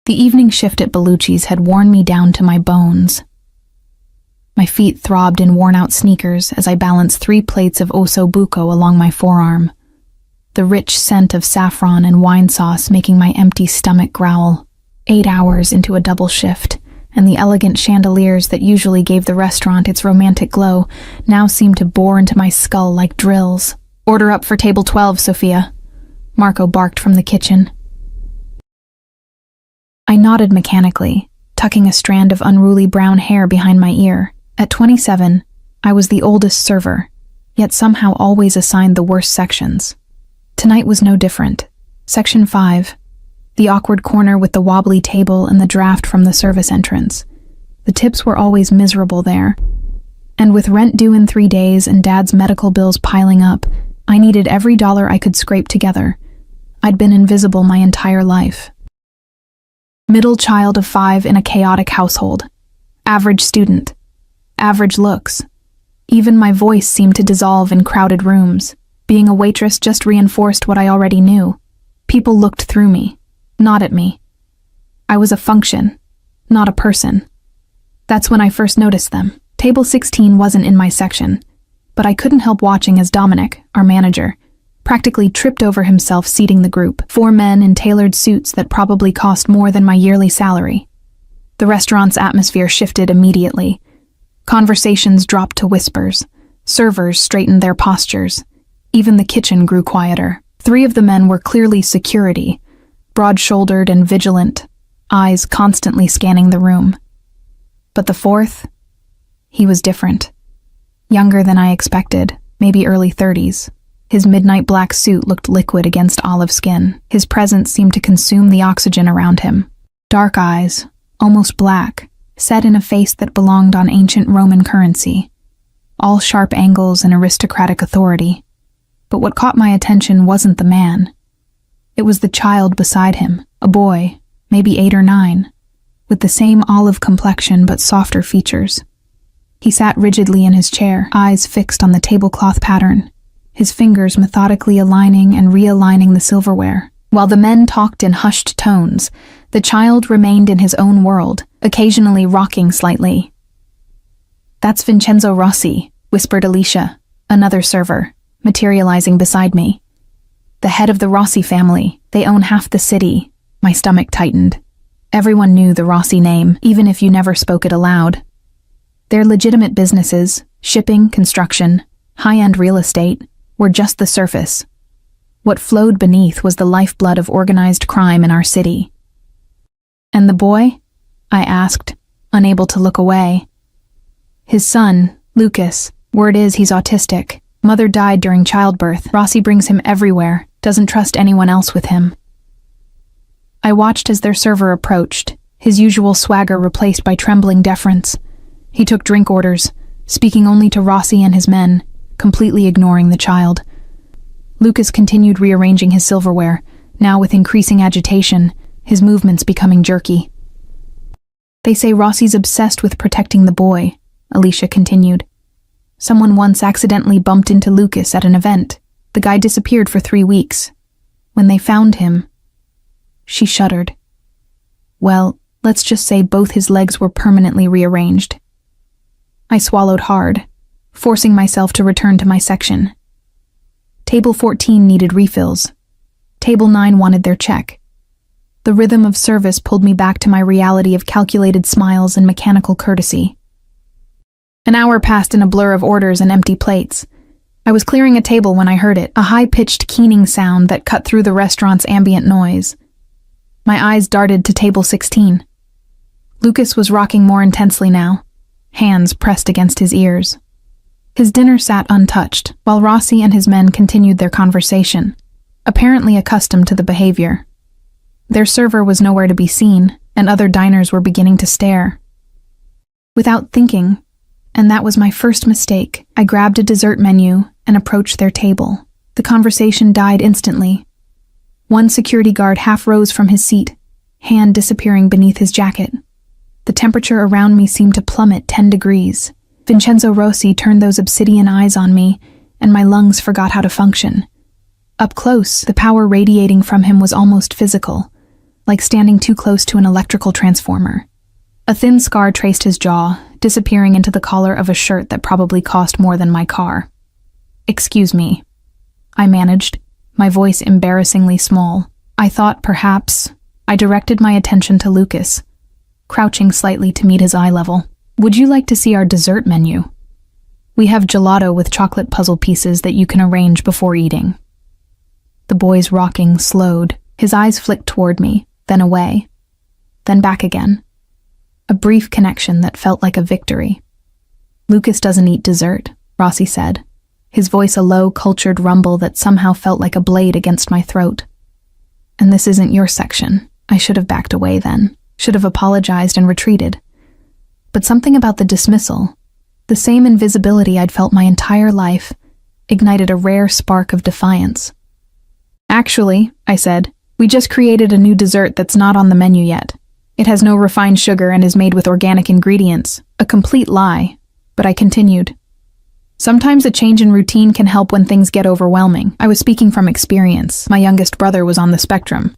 The evening shift at Bellucci's had worn me down to my bones. My feet throbbed in worn-out sneakers as I balanced 3 plates of osso buco along my forearm, the rich scent of saffron and wine sauce making my empty stomach growl. 8 hours into a double shift, and the elegant chandeliers that usually gave the restaurant its romantic glow now seemed to bore into my skull like drills. "Order up for table 12, Sophia," Marco barked from the kitchen. I nodded mechanically, tucking a strand of unruly brown hair behind my ear. At 27, I was the oldest server, yet somehow always assigned the worst sections. Tonight was no different. Section 5, the awkward corner with the wobbly table and the draft from the service entrance. The tips were always miserable there, and with rent due in 3 days and Dad's medical bills piling up, I needed every dollar I could scrape together. I'd been invisible my entire life. Middle child of 5 in a chaotic household. Average student. Average looks. Even my voice seemed to dissolve in crowded rooms. Being a waitress just reinforced what I already knew. People looked through me, not at me. I was a function, not a person. That's when I first noticed them. Table 16 wasn't in my section, but I couldn't help watching as Dominic, our manager, practically tripped over himself seating the group. 4 men in tailored suits that probably cost more than my yearly salary. The restaurant's atmosphere shifted immediately. Conversations dropped to whispers. Servers straightened their postures. Even the kitchen grew quieter. 3 of the men were clearly security, broad-shouldered and vigilant, eyes constantly scanning the room. But the 4th? He was different. Younger than I expected, maybe early 30s. His midnight black suit looked liquid against olive skin. His presence seemed to consume the oxygen around him. Dark eyes, almost black, set in a face that belonged on ancient Roman currency. All sharp angles and aristocratic authority. But what caught my attention wasn't the man. It was the child beside him, a boy, maybe 8 or 9, with the same olive complexion but softer features. He sat rigidly in his chair, eyes fixed on the tablecloth pattern, his fingers methodically aligning and realigning the silverware. While the men talked in hushed tones, the child remained in his own world, occasionally rocking slightly. "That's Vincenzo Rossi," whispered Alicia, another server, materializing beside me. "The head of the Rossi family. They own half the city." My stomach tightened. Everyone knew the Rossi name, even if you never spoke it aloud. Their legitimate businesses, shipping, construction, high-end real estate, were just the surface. What flowed beneath was the lifeblood of organized crime in our city. "And the boy?" I asked, unable to look away. "His son, Lucas. Word is he's autistic. Mother died during childbirth. Rossi brings him everywhere, doesn't trust anyone else with him." I watched as their server approached, his usual swagger replaced by trembling deference. He took drink orders, speaking only to Rossi and his men, completely ignoring the child. Lucas continued rearranging his silverware, now with increasing agitation, his movements becoming jerky. "They say Rossi's obsessed with protecting the boy," Alicia continued. "Someone once accidentally bumped into Lucas at an event. The guy disappeared for 3 weeks. When they found him..." She shuddered. "Well, let's just say both his legs were permanently rearranged." I swallowed hard, forcing myself to return to my section. Table 14 needed refills. Table 9 wanted their check. The rhythm of service pulled me back to my reality of calculated smiles and mechanical courtesy. An hour passed in a blur of orders and empty plates. I was clearing a table when I heard it, a high-pitched keening sound that cut through the restaurant's ambient noise. My eyes darted to table 16. Lucas was rocking more intensely now, hands pressed against his ears. His dinner sat untouched, while Rossi and his men continued their conversation, apparently accustomed to the behavior. Their server was nowhere to be seen, and other diners were beginning to stare. Without thinking, and that was my first mistake, I grabbed a dessert menu and approached their table. The conversation died instantly. One security guard half rose from his seat, hand disappearing beneath his jacket. The temperature around me seemed to plummet 10 degrees. Vincenzo Rossi turned those obsidian eyes on me, and my lungs forgot how to function. Up close, the power radiating from him was almost physical, like standing too close to an electrical transformer. A thin scar traced his jaw, disappearing into the collar of a shirt that probably cost more than my car. "Excuse me," I managed, my voice embarrassingly small. I thought perhaps. I directed my attention to Lucas, crouching slightly to meet his eye level. "Would you like to see our dessert menu? We have gelato with chocolate puzzle pieces that you can arrange before eating." The boy's rocking slowed. His eyes flicked toward me, then away, then back again. A brief connection that felt like a victory. "Lucas doesn't eat dessert," Rossi said, his voice a low, cultured rumble that somehow felt like a blade against my throat. "And this isn't your section." I should have backed away then, should have apologized and retreated. But something about the dismissal, the same invisibility I'd felt my entire life, ignited a rare spark of defiance. "Actually," I said, "we just created a new dessert that's not on the menu yet. It has no refined sugar and is made with organic ingredients." A complete lie, but I continued. "Sometimes a change in routine can help when things get overwhelming." I was speaking from experience. My youngest brother was on the spectrum,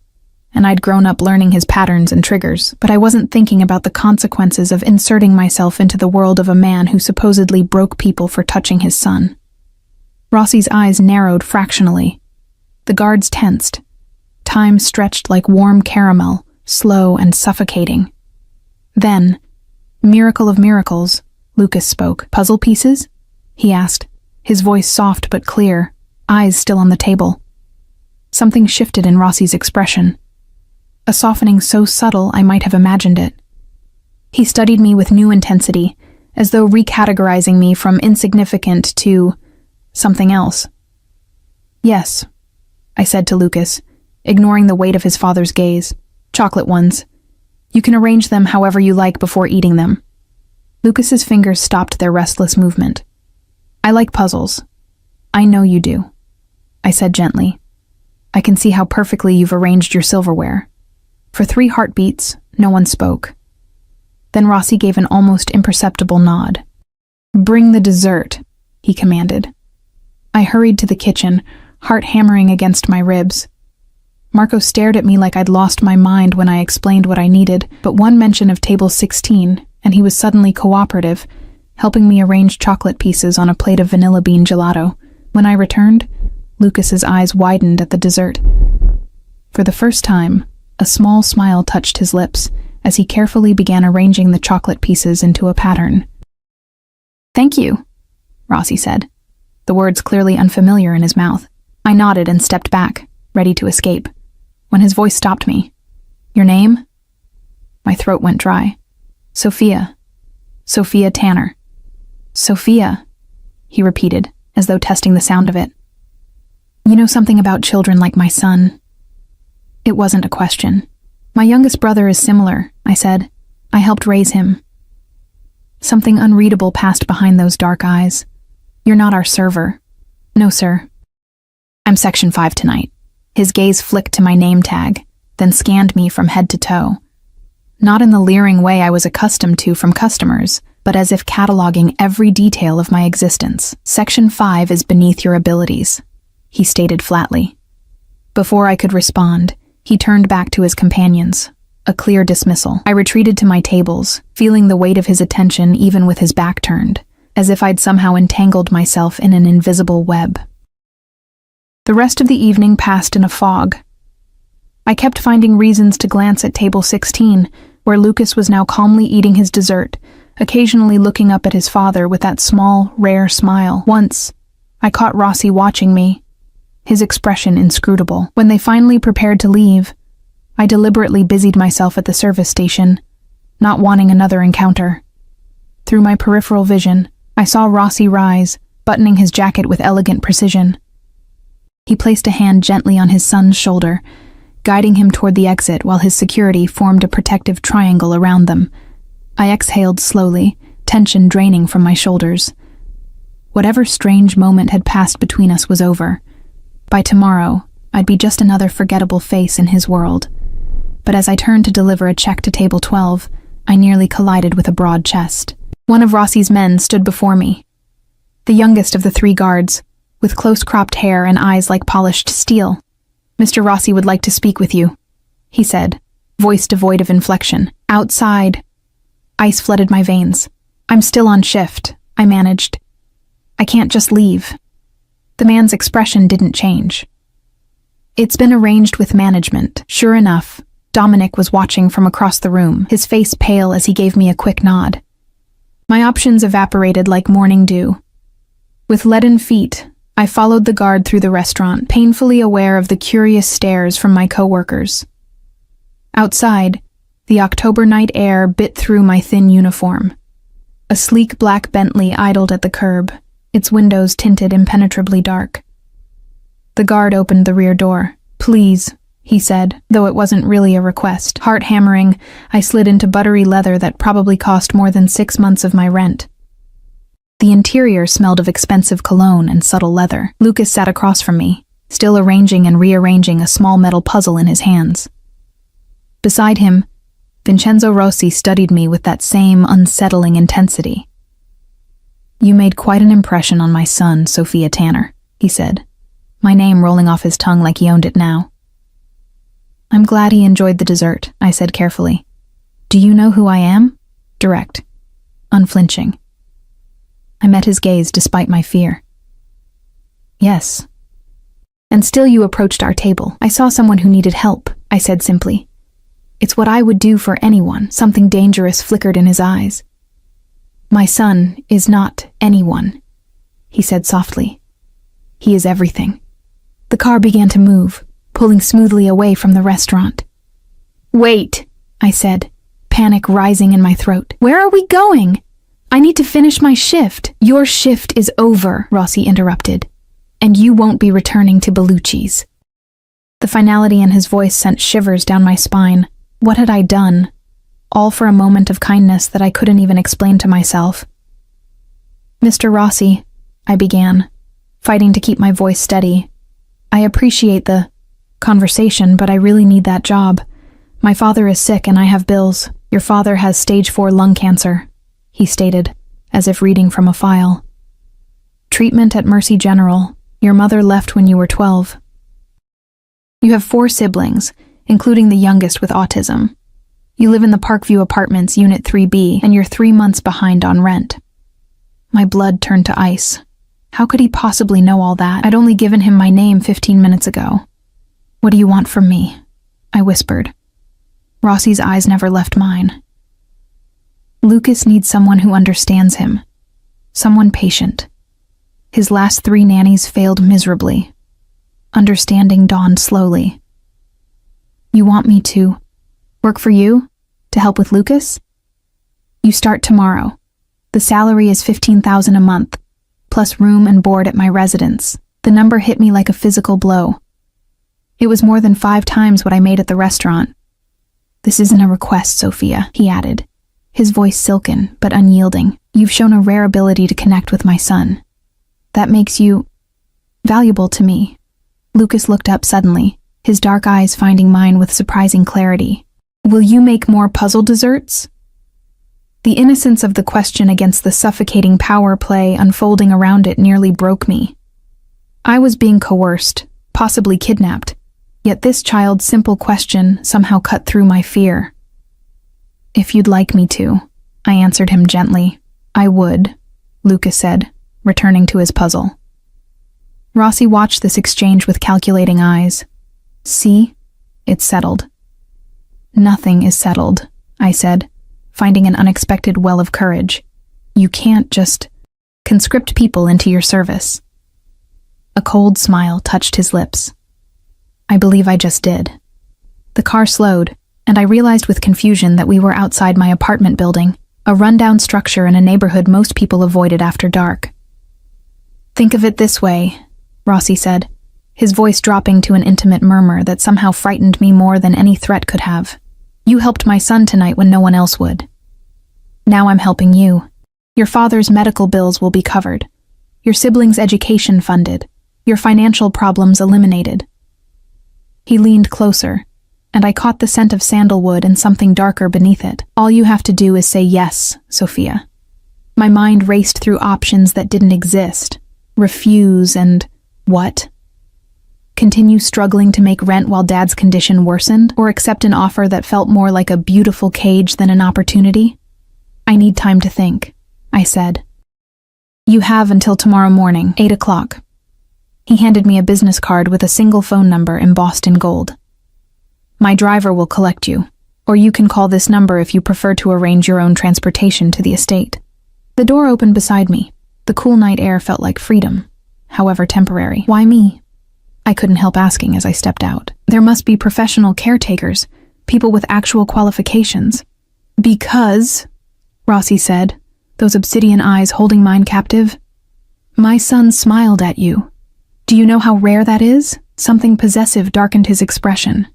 and I'd grown up learning his patterns and triggers, but I wasn't thinking about the consequences of inserting myself into the world of a man who supposedly broke people for touching his son. Rossi's eyes narrowed fractionally. The guards tensed. Time stretched like warm caramel, slow and suffocating. Then, miracle of miracles, Lucas spoke. "Puzzle pieces?" he asked, his voice soft but clear, eyes still on the table. Something shifted in Rossi's expression. A softening so subtle I might have imagined it. He studied me with new intensity, as though recategorizing me from insignificant to something else. "Yes," I said to Lucas, ignoring the weight of his father's gaze. "Chocolate ones. You can arrange them however you like before eating them." Lucas's fingers stopped their restless movement. "I like puzzles. I know you do," I said gently. "I can see how perfectly you've arranged your silverware." For 3 heartbeats, no one spoke. Then Rossi gave an almost imperceptible nod. "Bring the dessert," he commanded. I hurried to the kitchen, heart hammering against my ribs. Marco stared at me like I'd lost my mind when I explained what I needed, but one mention of table 16, and he was suddenly cooperative, helping me arrange chocolate pieces on a plate of vanilla bean gelato. When I returned, Lucas's eyes widened at the dessert. For the first time, a small smile touched his lips as he carefully began arranging the chocolate pieces into a pattern. "Thank you," Rossi said, the words clearly unfamiliar in his mouth. I nodded and stepped back, ready to escape, when his voice stopped me. "Your name?" My throat went dry. "Sophia. Sophia Tanner." "Sophia," he repeated, as though testing the sound of it. "You know something about children like my son." It wasn't a question. "My youngest brother is similar," I said. "I helped raise him." Something unreadable passed behind those dark eyes. "You're not our server." "No, sir. I'm Section 5 tonight." His gaze flicked to my name tag, then scanned me from head to toe. Not in the leering way I was accustomed to from customers, but as if cataloging every detail of my existence. "Section 5 is beneath your abilities," he stated flatly. Before I could respond, he turned back to his companions, a clear dismissal. I retreated to my tables, feeling the weight of his attention even with his back turned, as if I'd somehow entangled myself in an invisible web. The rest of the evening passed in a fog. I kept finding reasons to glance at table 16, where Lucas was now calmly eating his dessert, occasionally looking up at his father with that small, rare smile. Once, I caught Rossi watching me, his expression inscrutable. When they finally prepared to leave, I deliberately busied myself at the service station, not wanting another encounter. Through my peripheral vision, I saw Rossi rise, buttoning his jacket with elegant precision. He placed a hand gently on his son's shoulder, guiding him toward the exit while his security formed a protective triangle around them. I exhaled slowly, tension draining from my shoulders. Whatever strange moment had passed between us was over. By tomorrow, I'd be just another forgettable face in his world. But as I turned to deliver a check to table 12, I nearly collided with a broad chest. One of Rossi's men stood before me. The youngest of the 3 guards, with close-cropped hair and eyes like polished steel. "Mr. Rossi would like to speak with you," he said, voice devoid of inflection. Outside. Ice flooded my veins. I'm still on shift, I managed. I can't just leave. The man's expression didn't change. It's been arranged with management. Sure enough, Dominic was watching from across the room, his face pale as he gave me a quick nod. My options evaporated like morning dew. With leaden feet, I followed the guard through the restaurant, painfully aware of the curious stares from my coworkers. Outside, the October night air bit through my thin uniform. A sleek black Bentley idled at the curb, its windows tinted impenetrably dark. The guard opened the rear door. "Please," he said, though it wasn't really a request. Heart hammering, I slid into buttery leather that probably cost more than 6 months of my rent. The interior smelled of expensive cologne and subtle leather. Lucas sat across from me, still arranging and rearranging a small metal puzzle in his hands. Beside him, Vincenzo Rossi studied me with that same unsettling intensity. "You made quite an impression on my son, Sophia Tanner," he said, my name rolling off his tongue like he owned it now. "I'm glad he enjoyed the dessert," I said carefully. "Do you know who I am?" Direct. Unflinching. I met his gaze despite my fear. "Yes." "And still you approached our table. I saw someone who needed help," I said simply. "It's what I would do for anyone." Something dangerous flickered in his eyes. "My son is not anyone," he said softly. "He is everything." The car began to move, pulling smoothly away from the restaurant. "Wait," I said, panic rising in my throat. "Where are we going? I need to finish my shift." "Your shift is over," Rossi interrupted, "and you won't be returning to Bellucci's." The finality in his voice sent shivers down my spine. What had I done? All for a moment of kindness that I couldn't even explain to myself. "Mr. Rossi," I began, fighting to keep my voice steady. "I appreciate the conversation, but I really need that job. My father is sick and I have bills." "Your father has stage 4 lung cancer," he stated, as if reading from a file. "Treatment at Mercy General. Your mother left when you were 12. You have 4 siblings, including the youngest with autism. You live in the Parkview Apartments, Unit 3B, and you're 3 months behind on rent." My blood turned to ice. How could he possibly know all that? I'd only given him my name 15 minutes ago. "What do you want from me?" I whispered. Rossi's eyes never left mine. "Lucas needs someone who understands him. Someone patient. His last 3 nannies failed miserably. Understanding dawned slowly." "You want me to work for you? To help with Lucas?" "You start tomorrow. The salary is $15,000 a month, plus room and board at my residence." The number hit me like a physical blow. It was more than 5 times what I made at the restaurant. "This isn't a request, Sophia," he added, his voice silken but unyielding. "You've shown a rare ability to connect with my son. That makes you valuable to me." Lucas looked up suddenly, his dark eyes finding mine with surprising clarity. "Will you make more puzzle desserts?" The innocence of the question against the suffocating power play unfolding around it nearly broke me. I was being coerced, possibly kidnapped, yet this child's simple question somehow cut through my fear. "If you'd like me to," I answered him gently. "I would," Lucas said, returning to his puzzle. Rossi watched this exchange with calculating eyes. "See? It's settled." "Nothing is settled," I said, finding an unexpected well of courage. "You can't just conscript people into your service." A cold smile touched his lips. "I believe I just did." The car slowed, and I realized with confusion that we were outside my apartment building, a rundown structure in a neighborhood most people avoided after dark. "Think of it this way," Rossi said, his voice dropping to an intimate murmur that somehow frightened me more than any threat could have. "You helped my son tonight when no one else would. Now I'm helping you. Your father's medical bills will be covered. Your siblings' education funded. Your financial problems eliminated." He leaned closer, and I caught the scent of sandalwood and something darker beneath it. "All you have to do is say yes, Sophia." My mind raced through options that didn't exist. Refuse and what? Continue struggling to make rent while Dad's condition worsened, or accept an offer that felt more like a beautiful cage than an opportunity? I need time to think, I said. You have until tomorrow morning, 8 o'clock. He handed me a business card with a single phone number embossed in gold. My driver will collect you, or you can call this number if you prefer to arrange your own transportation to the estate. The door opened beside me. The cool night air felt like freedom, however temporary. Why me? I couldn't help asking as I stepped out. There must be professional caretakers, people with actual qualifications. Because, Rossi said, those obsidian eyes holding mine captive. My son smiled at you. Do you know how rare that is? Something possessive darkened his expression.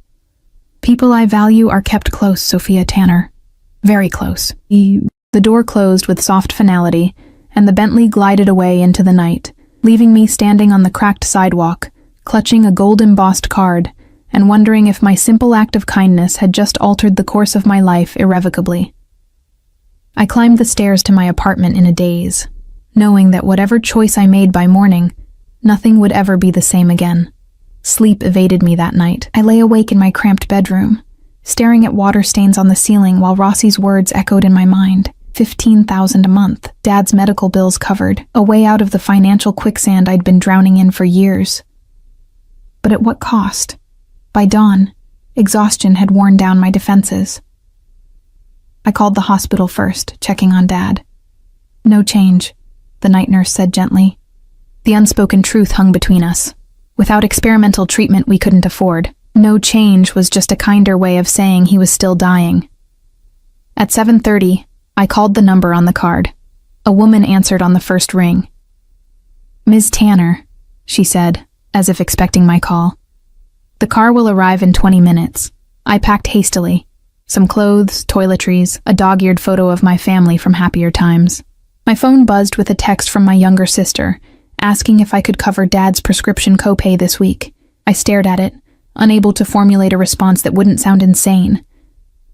People I value are kept close, Sophia Tanner. Very close. The door closed with soft finality, and the Bentley glided away into the night, leaving me standing on the cracked sidewalk, clutching a gold-embossed card, and wondering if my simple act of kindness had just altered the course of my life irrevocably. I climbed the stairs to my apartment in a daze, knowing that whatever choice I made by morning, nothing would ever be the same again. Sleep evaded me that night. I lay awake in my cramped bedroom, staring at water stains on the ceiling while Rossi's words echoed in my mind. $15,000 a month, Dad's medical bills covered, a way out of the financial quicksand I'd been drowning in for years. But at what cost? By dawn, exhaustion had worn down my defenses. I called the hospital first, checking on Dad. No change, the night nurse said gently. The unspoken truth hung between us. Without experimental treatment we couldn't afford. No change was just a kinder way of saying he was still dying. At 7:30, I called the number on the card. A woman answered on the first ring. Ms. Tanner, she said, as if expecting my call. The car will arrive in 20 minutes. I packed hastily. Some clothes, toiletries, a dog-eared photo of my family from happier times. My phone buzzed with a text from my younger sister, asking if I could cover Dad's prescription copay this week. I stared at it, unable to formulate a response that wouldn't sound insane.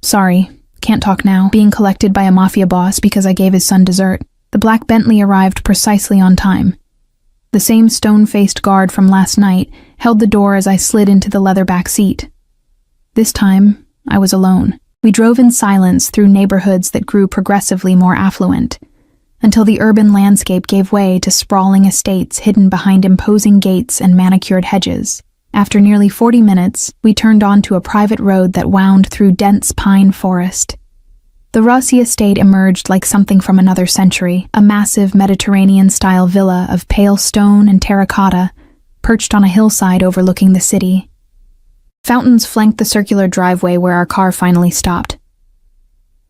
Sorry, can't talk now. Being collected by a mafia boss because I gave his son dessert. The black Bentley arrived precisely on time. The same stone-faced guard from last night held the door as I slid into the leather back seat. This time, I was alone. We drove in silence through neighborhoods that grew progressively more affluent, until the urban landscape gave way to sprawling estates hidden behind imposing gates and manicured hedges. After nearly 40 minutes, we turned onto a private road that wound through dense pine forest. The Rossi estate emerged like something from another century, a massive Mediterranean-style villa of pale stone and terracotta, perched on a hillside overlooking the city. Fountains flanked the circular driveway where our car finally stopped.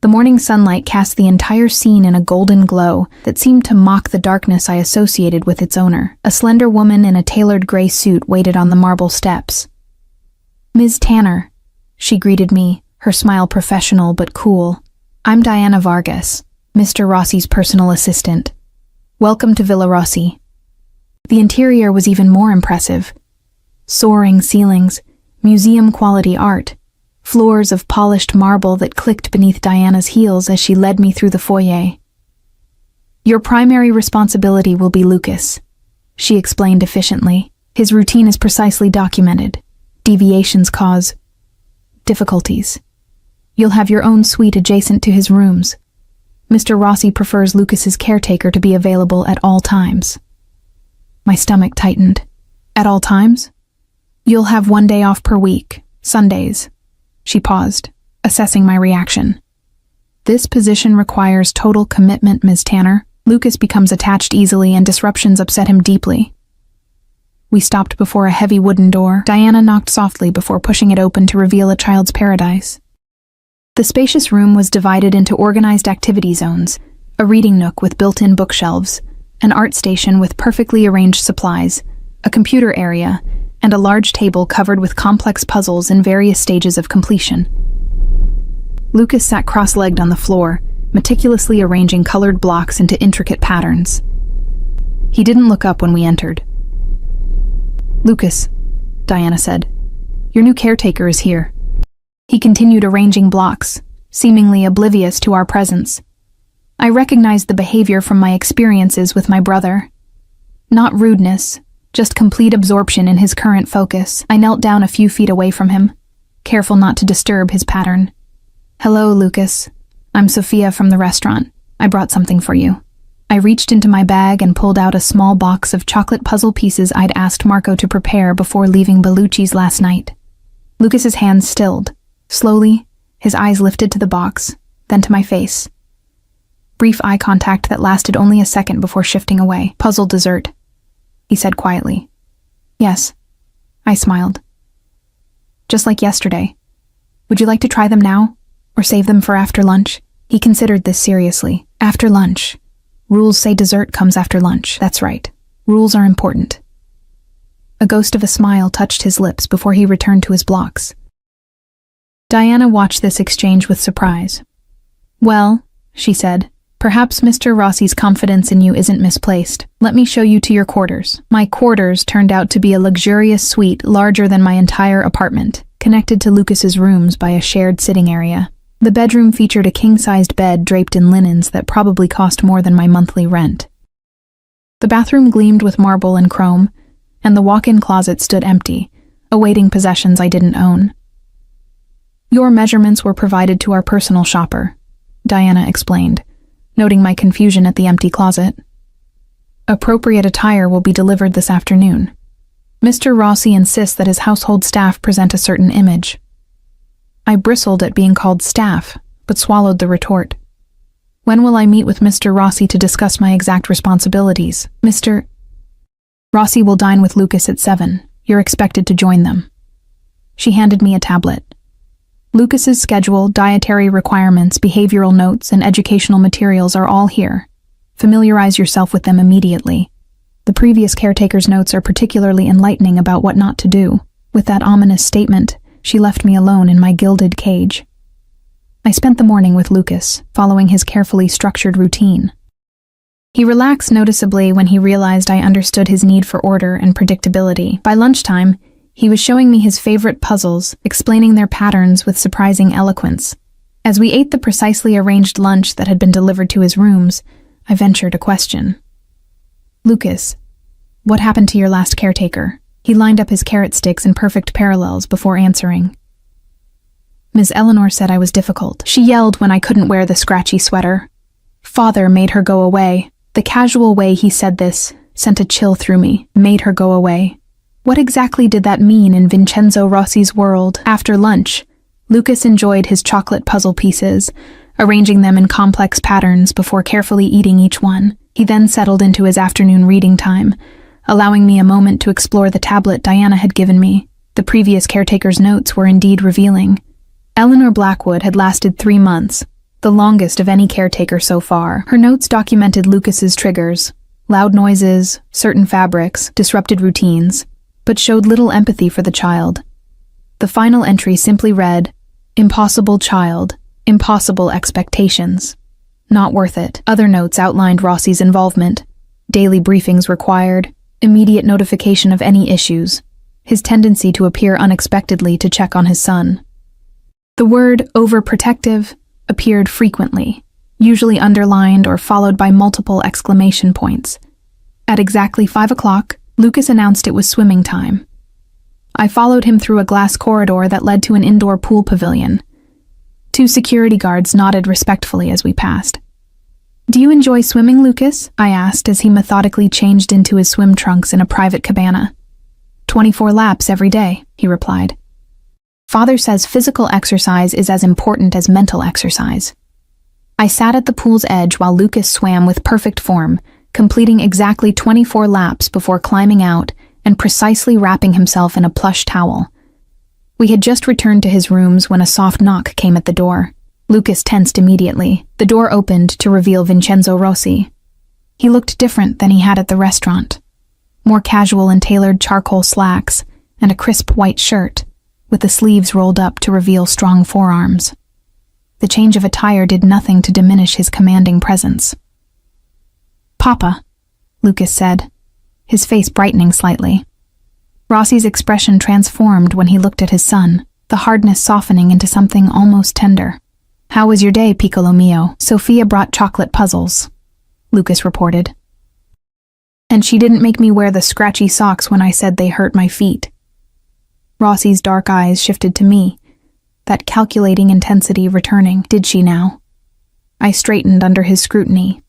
The morning sunlight cast the entire scene in a golden glow that seemed to mock the darkness I associated with its owner. A slender woman in a tailored gray suit waited on the marble steps. Ms. Tanner, she greeted me, her smile professional but cool. I'm Diana Vargas, Mr. Rossi's personal assistant. Welcome to Villa Rossi. The interior was even more impressive. Soaring ceilings, museum-quality art, floors of polished marble that clicked beneath Diana's heels as she led me through the foyer. Your primary responsibility will be Lucas, she explained efficiently. His routine is precisely documented. Deviations cause difficulties. You'll have your own suite adjacent to his rooms. Mr. Rossi prefers Lucas's caretaker to be available at all times. My stomach tightened. At all times? You'll have 1 day off per week, Sundays. She paused, assessing my reaction. This position requires total commitment, Ms. Tanner. Lucas becomes attached easily and disruptions upset him deeply. We stopped before a heavy wooden door. Diana knocked softly before pushing it open to reveal a child's paradise. The spacious room was divided into organized activity zones, a reading nook with built-in bookshelves, an art station with perfectly arranged supplies, a computer area, and a large table covered with complex puzzles in various stages of completion. Lucas sat cross-legged on the floor, meticulously arranging colored blocks into intricate patterns. He didn't look up when we entered. Lucas, Diana said, your new caretaker is here. He continued arranging blocks, seemingly oblivious to our presence. I recognized the behavior from my experiences with my brother. Not rudeness, just complete absorption in his current focus. I knelt down a few feet away from him, careful not to disturb his pattern. "Hello, Lucas. I'm Sophia from the restaurant. I brought something for you." I reached into my bag and pulled out a small box of chocolate puzzle pieces I'd asked Marco to prepare before leaving Bellucci's last night. Lucas's hands stilled. Slowly, his eyes lifted to the box, then to my face. Brief eye contact that lasted only a second before shifting away. "Puzzle dessert," he said quietly. "Yes," I smiled. "Just like yesterday. Would you like to try them now, or save them for after lunch?" He considered this seriously. After lunch. Rules say dessert comes after lunch. That's right. Rules are important. A ghost of a smile touched his lips before he returned to his blocks. Diana watched this exchange with surprise. "Well," she said, "perhaps Mr. Rossi's confidence in you isn't misplaced. Let me show you to your quarters." My quarters turned out to be a luxurious suite larger than my entire apartment, connected to Lucas's rooms by a shared sitting area. The bedroom featured a king-sized bed draped in linens that probably cost more than my monthly rent. The bathroom gleamed with marble and chrome, and the walk-in closet stood empty, awaiting possessions I didn't own. "Your measurements were provided to our personal shopper," Diana explained, noting my confusion at the empty closet. "Appropriate attire will be delivered this afternoon. Mr. Rossi insists that his household staff present a certain image." I bristled at being called staff, but swallowed the retort. "When will I meet with Mr. Rossi to discuss my exact responsibilities?" "Mr. Rossi will dine with Lucas at 7. You're expected to join them." She handed me a tablet. "Lucas's schedule, dietary requirements, behavioral notes, and educational materials are all here. Familiarize yourself with them immediately. The previous caretaker's notes are particularly enlightening about what not to do." With that ominous statement, she left me alone in my gilded cage. I spent the morning with Lucas, following his carefully structured routine. He relaxed noticeably when he realized I understood his need for order and predictability. By lunchtime, he was showing me his favorite puzzles, explaining their patterns with surprising eloquence. As we ate the precisely arranged lunch that had been delivered to his rooms, I ventured a question. "Lucas, what happened to your last caretaker?" He lined up his carrot sticks in perfect parallels before answering. "Ms. Eleanor said I was difficult. She yelled when I couldn't wear the scratchy sweater. Father made her go away." The casual way he said this sent a chill through me. Made her go away. What exactly did that mean in Vincenzo Rossi's world? After lunch, Lucas enjoyed his chocolate puzzle pieces, arranging them in complex patterns before carefully eating each one. He then settled into his afternoon reading time, allowing me a moment to explore the tablet Diana had given me. The previous caretaker's notes were indeed revealing. Eleanor Blackwood had lasted 3 months, the longest of any caretaker so far. Her notes documented Lucas's triggers, loud noises, certain fabrics, disrupted routines, but showed little empathy for the child. The final entry simply read, "Impossible child, impossible expectations. Not worth it." Other notes outlined Rossi's involvement, daily briefings required, immediate notification of any issues, his tendency to appear unexpectedly to check on his son. The word overprotective appeared frequently, usually underlined or followed by multiple exclamation points. At exactly 5 o'clock, Lucas announced it was swimming time. I followed him through a glass corridor that led to an indoor pool pavilion. 2 security guards nodded respectfully as we passed. "Do you enjoy swimming, Lucas?" I asked as he methodically changed into his swim trunks in a private cabana. 24 laps every day, he replied. "Father says physical exercise is as important as mental exercise." I sat at the pool's edge while Lucas swam with perfect form, completing exactly 24 laps before climbing out and precisely wrapping himself in a plush towel. We had just returned to his rooms when a soft knock came at the door. Lucas tensed immediately. The door opened to reveal Vincenzo Rossi. He looked different than he had at the restaurant. More casual and tailored charcoal slacks and a crisp white shirt, with the sleeves rolled up to reveal strong forearms. The change of attire did nothing to diminish his commanding presence. "Papa," Lucas said, his face brightening slightly. Rossi's expression transformed when he looked at his son, the hardness softening into something almost tender. "How was your day, piccolo mio?" "Sophia brought chocolate puzzles," Lucas reported. And she didn't make me wear the scratchy socks when I said they hurt my feet. Rossi's dark eyes shifted to me, that calculating intensity returning. Did she now? I straightened under his scrutiny.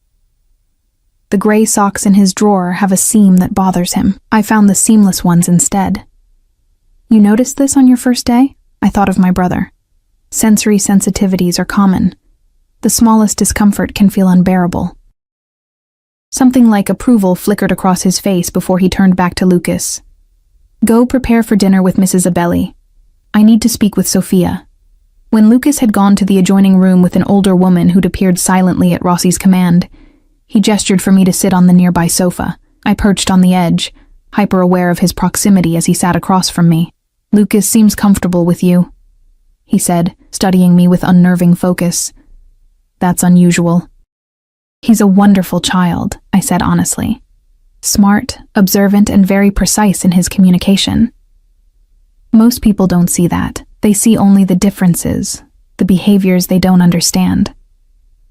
The gray socks in his drawer have a seam that bothers him. I found the seamless ones instead. You noticed this on your first day? I thought of my brother. Sensory sensitivities are common. The smallest discomfort can feel unbearable. Something like approval flickered across his face before he turned back to Lucas. Go prepare for dinner with Mrs. Abelli. I need to speak with Sophia. When Lucas had gone to the adjoining room with an older woman who'd appeared silently at Rossi's command, he gestured for me to sit on the nearby sofa. I perched on the edge, hyper-aware of his proximity as he sat across from me. Lucas seems comfortable with you, he said, studying me with unnerving focus. That's unusual. He's a wonderful child, I said honestly. Smart, observant, and very precise in his communication. Most people don't see that. They see only the differences, the behaviors they don't understand.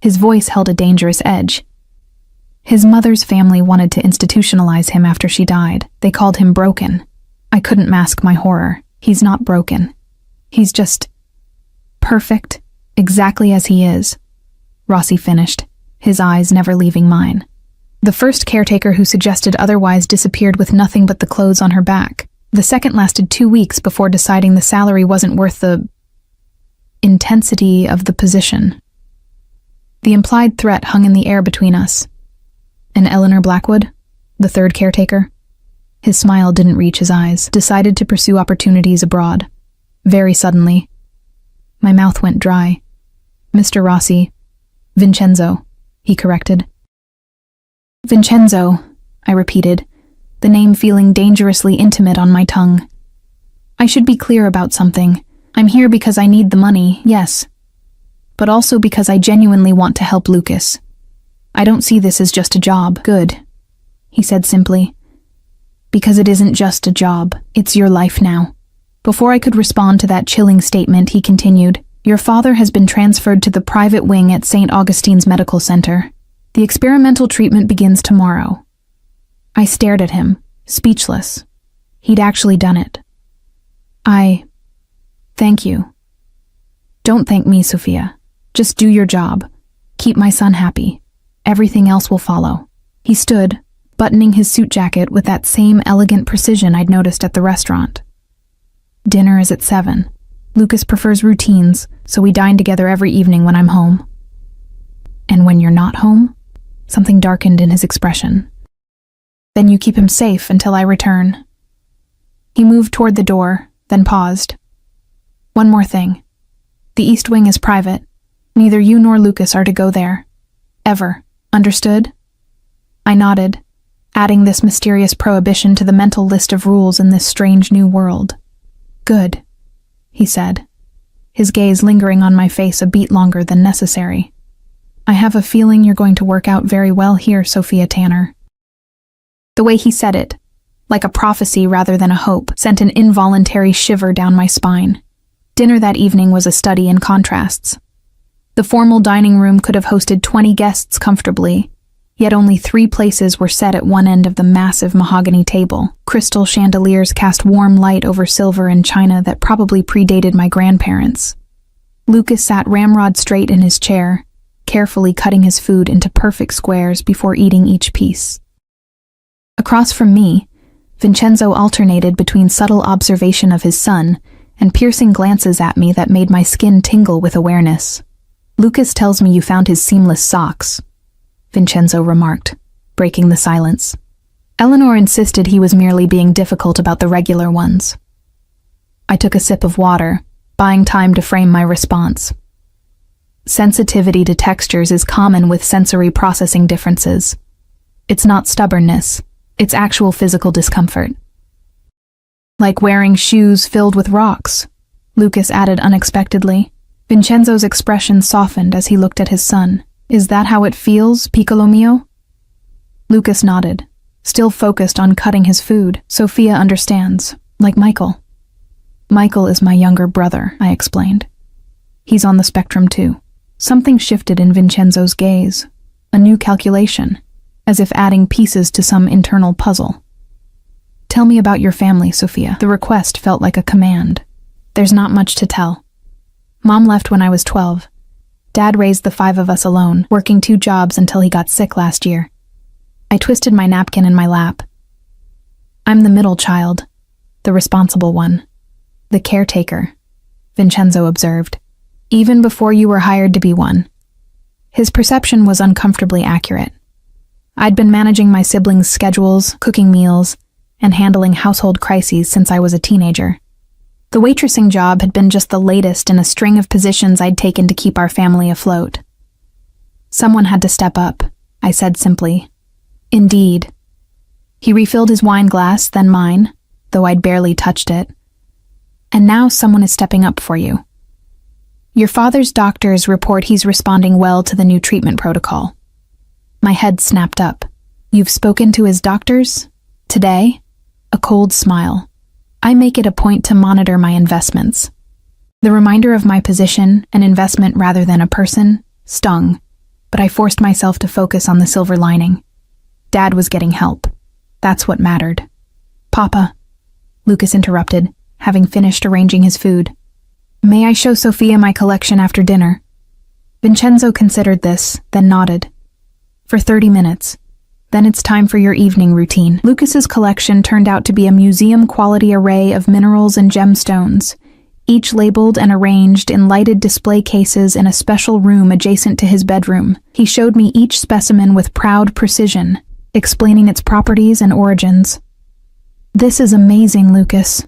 His voice held a dangerous edge. His mother's family wanted to institutionalize him after she died. They called him broken. I couldn't mask my horror. He's not broken. He's just perfect, exactly as he is, Rossi finished, his eyes never leaving mine. The first caretaker who suggested otherwise disappeared with nothing but the clothes on her back. The second lasted 2 weeks before deciding the salary wasn't worth the intensity of the position. The implied threat hung in the air between us. And Eleanor Blackwood, the third caretaker? His smile didn't reach his eyes, decided to pursue opportunities abroad. Very suddenly. My mouth went dry. Mr. Rossi. Vincenzo, he corrected. Vincenzo, I repeated, the name feeling dangerously intimate on my tongue. I should be clear about something. I'm here because I need the money, yes, but also because I genuinely want to help Lucas. I don't see this as just a job. Good, he said simply. Because it isn't just a job, it's your life now. Before I could respond to that chilling statement, he continued, Your father has been transferred to the private wing at St. Augustine's Medical Center. The experimental treatment begins tomorrow. I stared at him, speechless. He'd actually done it. Thank you. Don't thank me, Sophia. Just do your job. Keep my son happy. Everything else will follow. He stood, buttoning his suit jacket with that same elegant precision I'd noticed at the restaurant. Dinner is at 7. Lucas prefers routines, so we dine together every evening when I'm home. And when you're not home? Something darkened in his expression. Then you keep him safe until I return. He moved toward the door, then paused. One more thing. The East Wing is private. Neither you nor Lucas are to go there. Ever. Understood? I nodded, adding this mysterious prohibition to the mental list of rules in this strange new world. Good, he said, his gaze lingering on my face a beat longer than necessary. I have a feeling you're going to work out very well here, Sophia Tanner. The way he said it, like a prophecy rather than a hope, sent an involuntary shiver down my spine. Dinner that evening was a study in contrasts. The formal dining room could have hosted 20 guests comfortably, yet only 3 places were set at one end of the massive mahogany table. Crystal chandeliers cast warm light over silver and china that probably predated my grandparents. Lucas sat ramrod straight in his chair, carefully cutting his food into perfect squares before eating each piece. Across from me, Vincenzo alternated between subtle observation of his son and piercing glances at me that made my skin tingle with awareness. Lucas tells me you found his seamless socks, Vincenzo remarked, breaking the silence. Eleanor insisted he was merely being difficult about the regular ones. I took a sip of water, buying time to frame my response. Sensitivity to textures is common with sensory processing differences. It's not stubbornness, it's actual physical discomfort. Like wearing shoes filled with rocks, Lucas added unexpectedly. Vincenzo's expression softened as he looked at his son. Is that how it feels, piccolo mio? Lucas nodded, still focused on cutting his food. Sophia understands, like Michael. Michael is my younger brother, I explained. He's on the spectrum too. Something shifted in Vincenzo's gaze. A new calculation. as if adding pieces to some internal puzzle. "Tell me about your family, Sophia." The request felt like a command. "There's not much to tell. Mom left when I was 12. Dad raised the 5 of us alone, working 2 jobs until he got sick last year." I twisted my napkin in my lap. "I'm the middle child, the responsible one, the caretaker," Vincenzo observed. "Even before you were hired to be one." His perception was uncomfortably accurate. I'd been managing my siblings' schedules, cooking meals, and handling household crises since I was a teenager. The waitressing job had been just the latest in a string of positions I'd taken to keep our family afloat. "Someone had to step up," I said simply. "Indeed." He refilled his wine glass, then mine, though I'd barely touched it. "And now someone is stepping up for you. Your father's doctors report he's responding well to the new treatment protocol." My head snapped up. "You've spoken to his doctors? Today?" A cold smile. "I make it a point to monitor my investments." The reminder of my position, an investment rather than a person, stung, but I forced myself to focus on the silver lining. Dad was getting help. That's what mattered. "Papa," Lucas interrupted, having finished arranging his food. "May I show Sophia my collection after dinner?" Vincenzo considered this, then nodded. "For 30 minutes. Then it's time for your evening routine." Lucas's collection turned out to be a museum-quality array of minerals and gemstones, each labeled and arranged in lighted display cases in a special room adjacent to his bedroom. He showed me each specimen with proud precision, explaining its properties and origins. "This is amazing, Lucas,"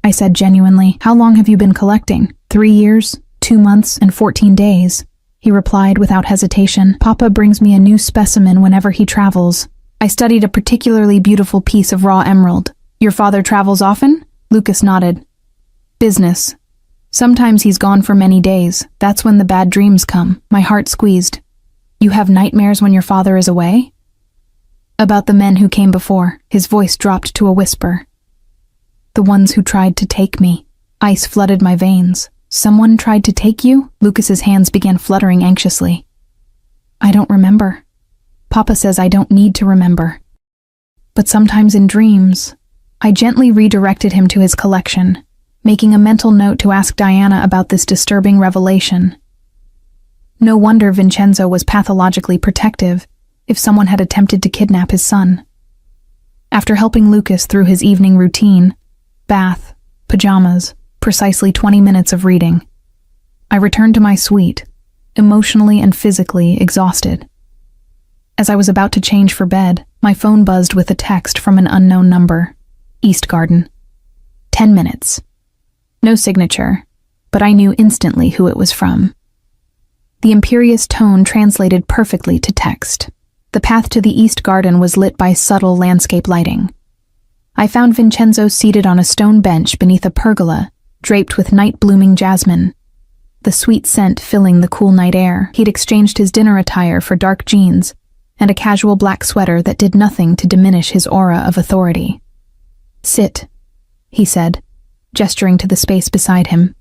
I said genuinely. "How long have you been collecting? 3 years, 2 months, and 14 days? He replied without hesitation. "Papa brings me a new specimen whenever he travels. I studied a particularly beautiful piece of raw emerald." "Your father travels often?" Lucas nodded. "Business. Sometimes he's gone for many days. That's when the bad dreams come." My heart squeezed. "You have nightmares when your father is away?" "About the men who came before." His voice dropped to a whisper. "The ones who tried to take me." Ice flooded my veins. "Someone tried to take you?" Lucas's hands began fluttering anxiously. "I don't remember. Papa says I don't need to remember. But sometimes in dreams." I gently redirected him to his collection, making a mental note to ask Diana about this disturbing revelation. No wonder Vincenzo was pathologically protective if someone had attempted to kidnap his son. After helping Lucas through his evening routine, bath, pajamas, precisely 20 minutes of reading, I returned to my suite, emotionally and physically exhausted. As I was about to change for bed, my phone buzzed with a text from an unknown number. East Garden. 10 minutes. No signature, but I knew instantly who it was from. The imperious tone translated perfectly to text. The path to the East Garden was lit by subtle landscape lighting. I found Vincenzo seated on a stone bench beneath a pergola, draped with night-blooming jasmine, the sweet scent filling the cool night air. He'd exchanged his dinner attire for dark jeans and a casual black sweater that did nothing to diminish his aura of authority. "Sit," he said, gesturing to the space beside him.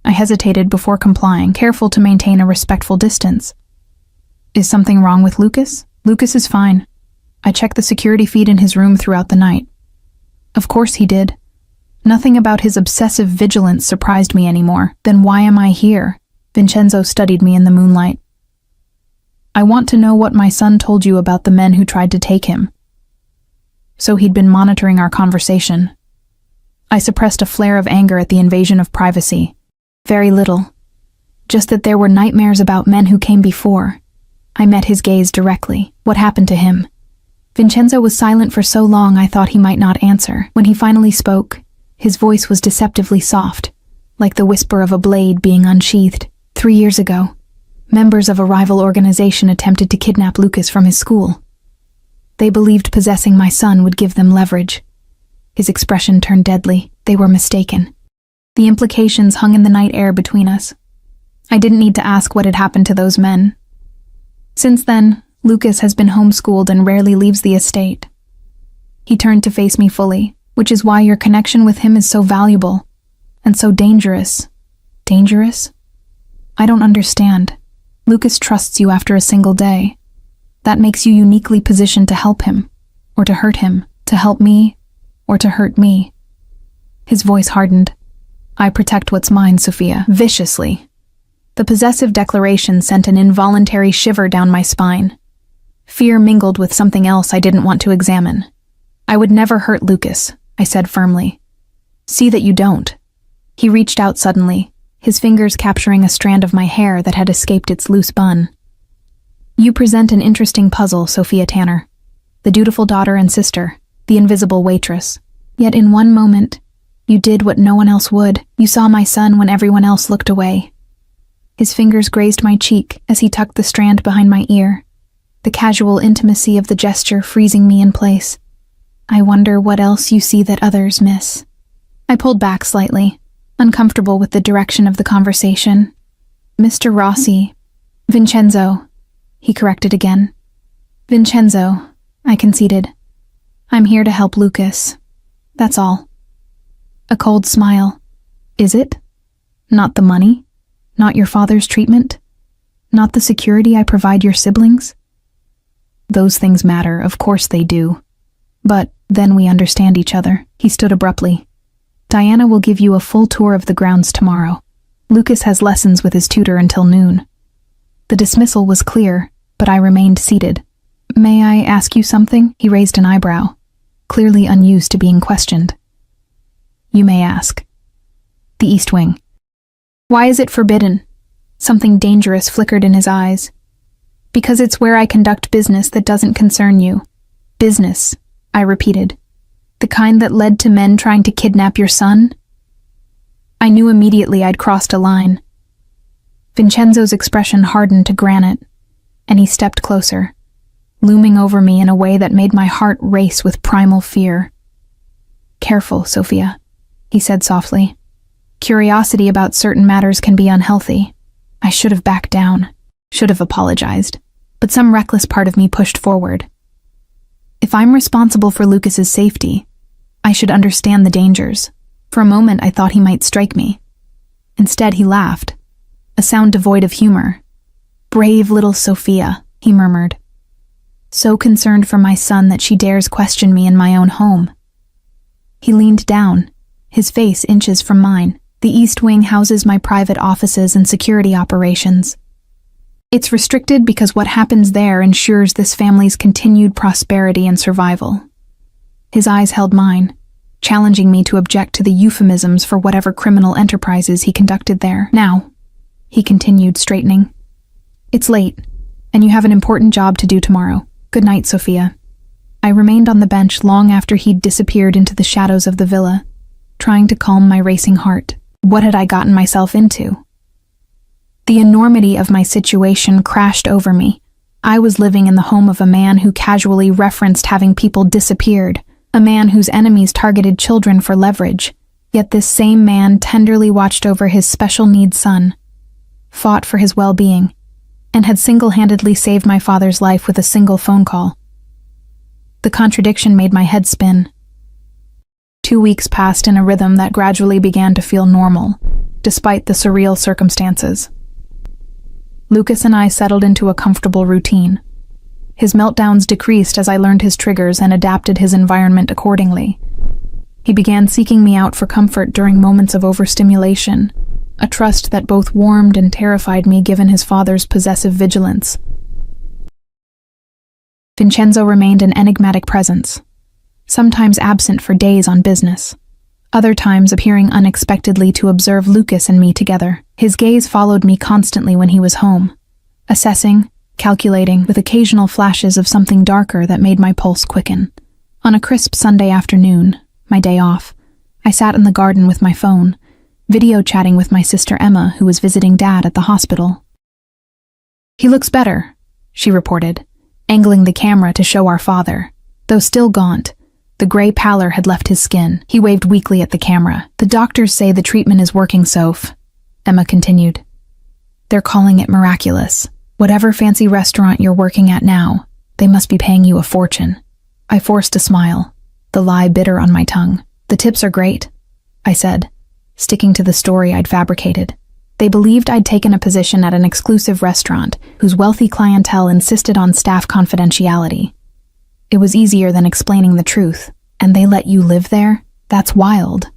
I hesitated before complying, careful to maintain a respectful distance. "Is something wrong with Lucas?" "Lucas is fine. I checked the security feed in his room throughout the night." Of course he did. Nothing about his obsessive vigilance surprised me anymore. "Then why am I here?" Vincenzo studied me in the moonlight. "I want to know what my son told you about the men who tried to take him." So he'd been monitoring our conversation. I suppressed a flare of anger at the invasion of privacy. Very little. Just that there were nightmares about men who came before. I met his gaze directly. "What happened to him?" Vincenzo was silent for so long I thought he might not answer. When he finally spoke, his voice was deceptively soft, like the whisper of a blade being unsheathed. 3 years ago, members of a rival organization attempted to kidnap Lucas from his school. They believed possessing my son would give them leverage. His expression turned deadly. They were mistaken. The implications hung in the night air between us. I didn't need to ask what had happened to those men. Since then, Lucas has been homeschooled and rarely leaves the estate. He turned to face me fully, which is why your connection with him is so valuable and so dangerous. Dangerous? I don't understand. Lucas trusts you after a single day. That makes you uniquely positioned to help him, or to hurt him, to help me, or to hurt me. His voice hardened. I protect what's mine, Sophia, viciously. The possessive declaration sent an involuntary shiver down my spine. Fear mingled with something else I didn't want to examine. I would never hurt Lucas, I said firmly. See that you don't. He reached out suddenly, his fingers capturing a strand of my hair that had escaped its loose bun. You present an interesting puzzle, Sophia Tanner. The dutiful daughter and sister, the invisible waitress. Yet in one moment, you did what no one else would. You saw my son when everyone else looked away. His fingers grazed my cheek as he tucked the strand behind my ear, the casual intimacy of the gesture freezing me in place. I wonder what else you see that others miss. I pulled back slightly, uncomfortable with the direction of the conversation. Mr. Rossi. Vincenzo, he corrected again. Vincenzo, I conceded. I'm here to help Lucas. That's all. A cold smile. Is it? Not the money? Not your father's treatment? Not the security I provide your siblings? Those things matter, of course they do. But then we understand each other. He stood abruptly. Diana will give you a full tour of the grounds tomorrow. Lucas has lessons with his tutor until noon. The dismissal was clear, but I remained seated. May I ask you something? He raised an eyebrow, clearly unused to being questioned. You may ask. The East Wing. Why is it forbidden? Something dangerous flickered in his eyes. Because it's where I conduct business that doesn't concern you. Business, I repeated. The kind that led to men trying to kidnap your son? I knew immediately I'd crossed a line. Vincenzo's expression hardened to granite, and he stepped closer, looming over me in a way that made my heart race with primal fear. Careful, Sophia, he said softly. Curiosity about certain matters can be unhealthy. I should have backed down, should have apologized, but some reckless part of me pushed forward. If I'm responsible for Lucas's safety, I should understand the dangers. For a moment I thought he might strike me. Instead he laughed, a sound devoid of humor. Brave little Sophia, he murmured. So concerned for my son that she dares question me in my own home. He leaned down, his face inches from mine. The East Wing houses my private offices and security operations. It's restricted because what happens there ensures this family's continued prosperity and survival. His eyes held mine, challenging me to object to the euphemisms for whatever criminal enterprises he conducted there. Now, he continued, straightening. It's late, and you have an important job to do tomorrow. Good night, Sophia. I remained on the bench long after he'd disappeared into the shadows of the villa, trying to calm my racing heart. What had I gotten myself into? The enormity of my situation crashed over me. I was living in the home of a man who casually referenced having people disappeared, a man whose enemies targeted children for leverage. Yet this same man tenderly watched over his special needs son, fought for his well-being, and had single-handedly saved my father's life with a single phone call. The contradiction made my head spin. 2 weeks passed in a rhythm that gradually began to feel normal, despite the surreal circumstances. Lucas and I settled into a comfortable routine. His meltdowns decreased as I learned his triggers and adapted his environment accordingly. He began seeking me out for comfort during moments of overstimulation, a trust that both warmed and terrified me given his father's possessive vigilance. Vincenzo remained an enigmatic presence, sometimes absent for days on business, other times appearing unexpectedly to observe Lucas and me together. His gaze followed me constantly when he was home, assessing, calculating, with occasional flashes of something darker that made my pulse quicken. On a crisp Sunday afternoon, my day off, I sat in the garden with my phone, video chatting with my sister Emma, who was visiting Dad at the hospital. He looks better, she reported, angling the camera to show our father. Though still gaunt, the gray pallor had left his skin. He waved weakly at the camera. The doctors say the treatment is working, Soph, Emma continued. They're calling it miraculous. Whatever fancy restaurant you're working at now, they must be paying you a fortune. I forced a smile, the lie bitter on my tongue. The tips are great, I said, sticking to the story I'd fabricated. They believed I'd taken a position at an exclusive restaurant whose wealthy clientele insisted on staff confidentiality. It was easier than explaining the truth. And they let you live there? That's wild.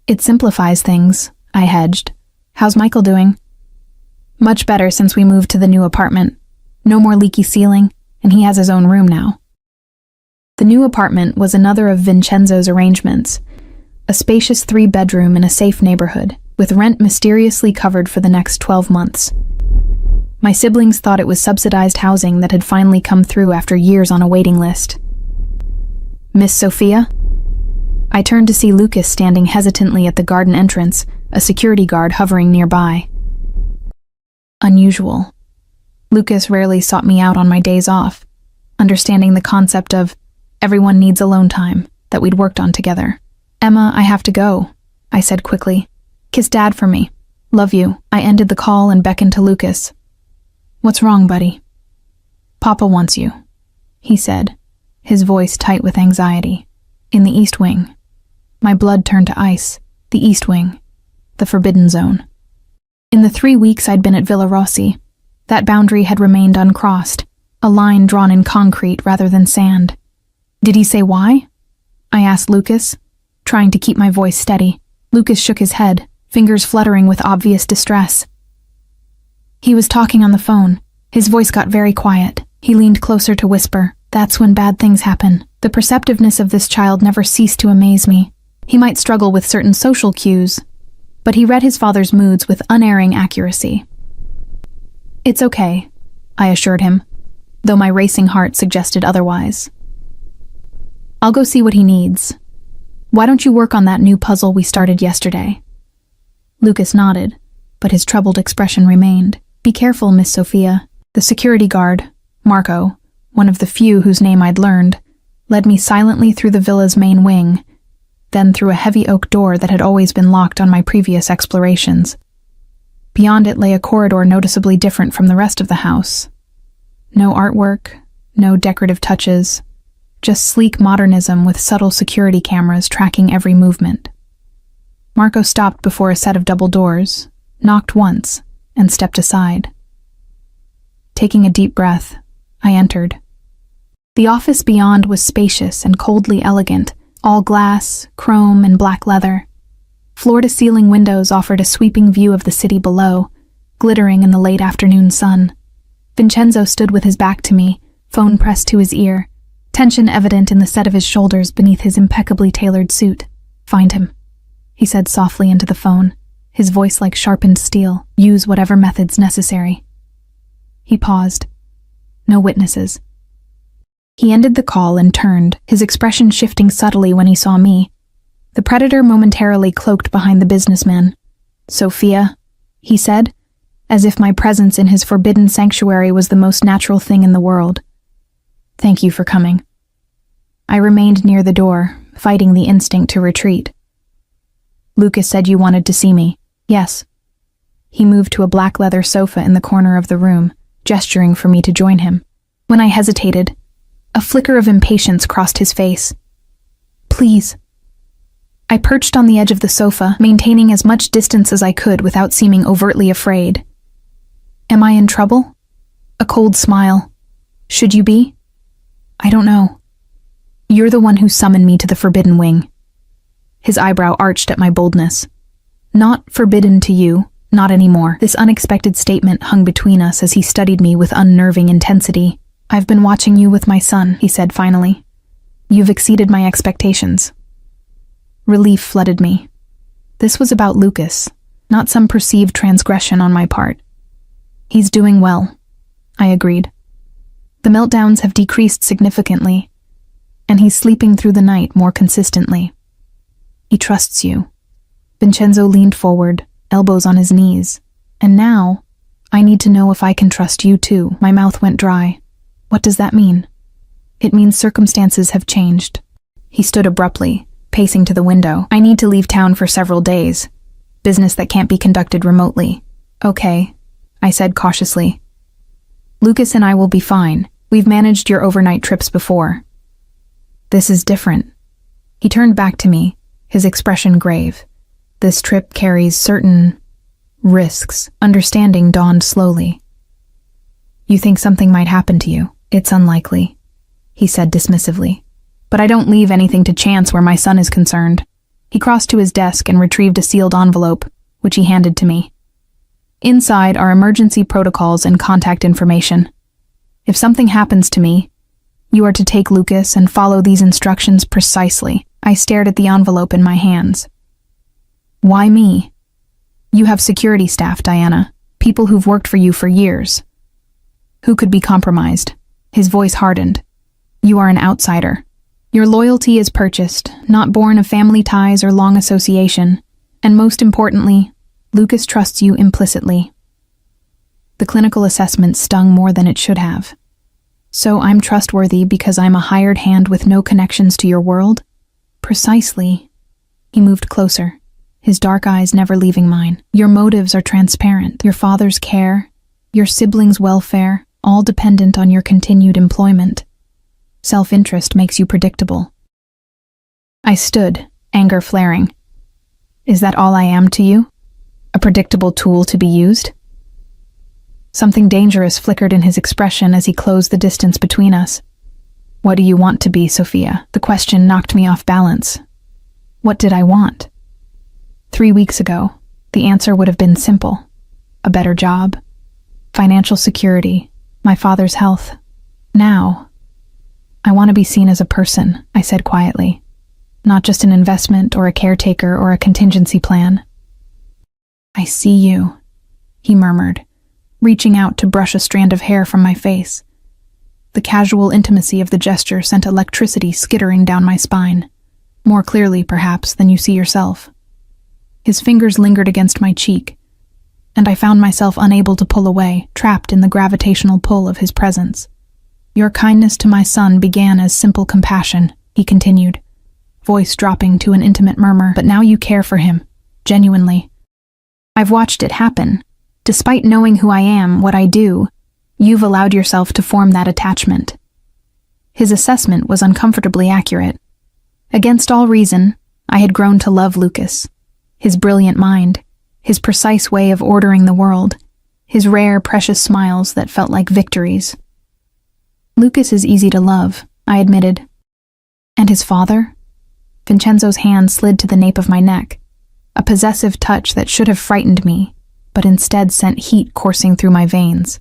It simplifies things, I hedged. How's Michael doing? Much better since we moved to the new apartment. No more leaky ceiling, and he has his own room now. The new apartment was another of Vincenzo's arrangements, a spacious 3-bedroom in a safe neighborhood, with rent mysteriously covered for the next 12 months. My siblings thought it was subsidized housing that had finally come through after years on a waiting list. Miss Sophia? I turned to see Lucas standing hesitantly at the garden entrance, a security guard hovering nearby. Unusual. Lucas rarely sought me out on my days off, understanding the concept of everyone needs alone time that we'd worked on together. Emma, I have to go, I said quickly. Kiss Dad for me. Love you. I ended the call and beckoned to Lucas. What's wrong, buddy? Papa wants you, he said, his voice tight with anxiety. In the East Wing. My blood turned to ice. The East Wing. The Forbidden Zone. In the 3 weeks I'd been at Villa Rossi, that boundary had remained uncrossed, a line drawn in concrete rather than sand. Did he say why? I asked Lucas, trying to keep my voice steady. Lucas shook his head, fingers fluttering with obvious distress. He was talking on the phone. His voice got very quiet. He leaned closer to whisper. That's when bad things happen. The perceptiveness of this child never ceased to amaze me. He might struggle with certain social cues, but he read his father's moods with unerring accuracy. It's okay, I assured him, though my racing heart suggested otherwise. I'll go see what he needs. Why don't you work on that new puzzle we started yesterday? Lucas nodded, but his troubled expression remained. Be careful, Miss Sophia. The security guard, Marco, one of the few whose name I'd learned, led me silently through the villa's main wing, then through a heavy oak door that had always been locked on my previous explorations. Beyond it lay a corridor noticeably different from the rest of the house. No artwork, no decorative touches, just sleek modernism with subtle security cameras tracking every movement. Marco stopped before a set of double doors, knocked once, and stepped aside. Taking a deep breath, I entered. The office beyond was spacious and coldly elegant, all glass, chrome, and black leather. Floor-to-ceiling windows offered a sweeping view of the city below, glittering in the late afternoon sun. Vincenzo stood with his back to me, phone pressed to his ear, tension evident in the set of his shoulders beneath his impeccably tailored suit. Find him, he said softly into the phone, his voice like sharpened steel. Use whatever methods necessary. He paused. No witnesses. He ended the call and turned, his expression shifting subtly when he saw me. The predator momentarily cloaked behind the businessman. Sophia, he said, as if my presence in his forbidden sanctuary was the most natural thing in the world. Thank you for coming. I remained near the door, fighting the instinct to retreat. Lucas said you wanted to see me. Yes. He moved to a black leather sofa in the corner of the room, gesturing for me to join him. When I hesitated, a flicker of impatience crossed his face. Please. I perched on the edge of the sofa, maintaining as much distance as I could without seeming overtly afraid. Am I in trouble? A cold smile. Should you be? I don't know. You're the one who summoned me to the Forbidden Wing. His eyebrow arched at my boldness. Not forbidden to you, not anymore. This unexpected statement hung between us as he studied me with unnerving intensity. I've been watching you with my son, he said finally. You've exceeded my expectations. Relief flooded me. This was about Lucas, not some perceived transgression on my part. He's doing well, I agreed. The meltdowns have decreased significantly, and he's sleeping through the night more consistently. He trusts you. Vincenzo leaned forward, elbows on his knees. And now, I need to know if I can trust you too. My mouth went dry. What does that mean? It means circumstances have changed. He stood abruptly, pacing to the window. I need to leave town for several days. Business that can't be conducted remotely. Okay, I said cautiously. Lucas and I will be fine. We've managed your overnight trips before. This is different. He turned back to me, his expression grave. This trip carries certain Risks. Understanding dawned slowly. You think something might happen to you? It's unlikely, he said dismissively. But I don't leave anything to chance where my son is concerned. He crossed to his desk and retrieved a sealed envelope, which he handed to me. Inside are emergency protocols and contact information. If something happens to me, you are to take Lucas and follow these instructions precisely. I stared at the envelope in my hands. Why me? You have security staff, Diana. People who've worked for you for years. Who could be compromised? His voice hardened. You are an outsider. Your loyalty is purchased, not born of family ties or long association. And most importantly, Lucas trusts you implicitly. The clinical assessment stung more than it should have. So I'm trustworthy because I'm a hired hand with no connections to your world? Precisely. He moved closer, his dark eyes never leaving mine. Your motives are transparent. Your father's care, your siblings' welfare, all dependent on your continued employment. Self-interest makes you predictable. I stood, anger flaring. Is that all I am to you? A predictable tool to be used? Something dangerous flickered in his expression as he closed the distance between us. What do you want to be, Sophia? The question knocked me off balance. What did I want? 3 weeks ago, the answer would have been simple. A better job, financial security, my father's health. Now, I want to be seen as a person, I said quietly. Not just an investment or a caretaker or a contingency plan. I see you, he murmured, reaching out to brush a strand of hair from my face. The casual intimacy of the gesture sent electricity skittering down my spine, more clearly, perhaps, than you see yourself. His fingers lingered against my cheek, and I found myself unable to pull away, trapped in the gravitational pull of his presence. Your kindness to my son began as simple compassion, he continued, voice dropping to an intimate murmur, but now you care for him, genuinely. I've watched it happen. Despite knowing who I am, what I do, you've allowed yourself to form that attachment. His assessment was uncomfortably accurate. Against all reason, I had grown to love Lucas. His brilliant mind, his precise way of ordering the world, his rare, precious smiles that felt like victories. Lucas is easy to love, I admitted. And his father? Vincenzo's hand slid to the nape of my neck, a possessive touch that should have frightened me, but instead sent heat coursing through my veins.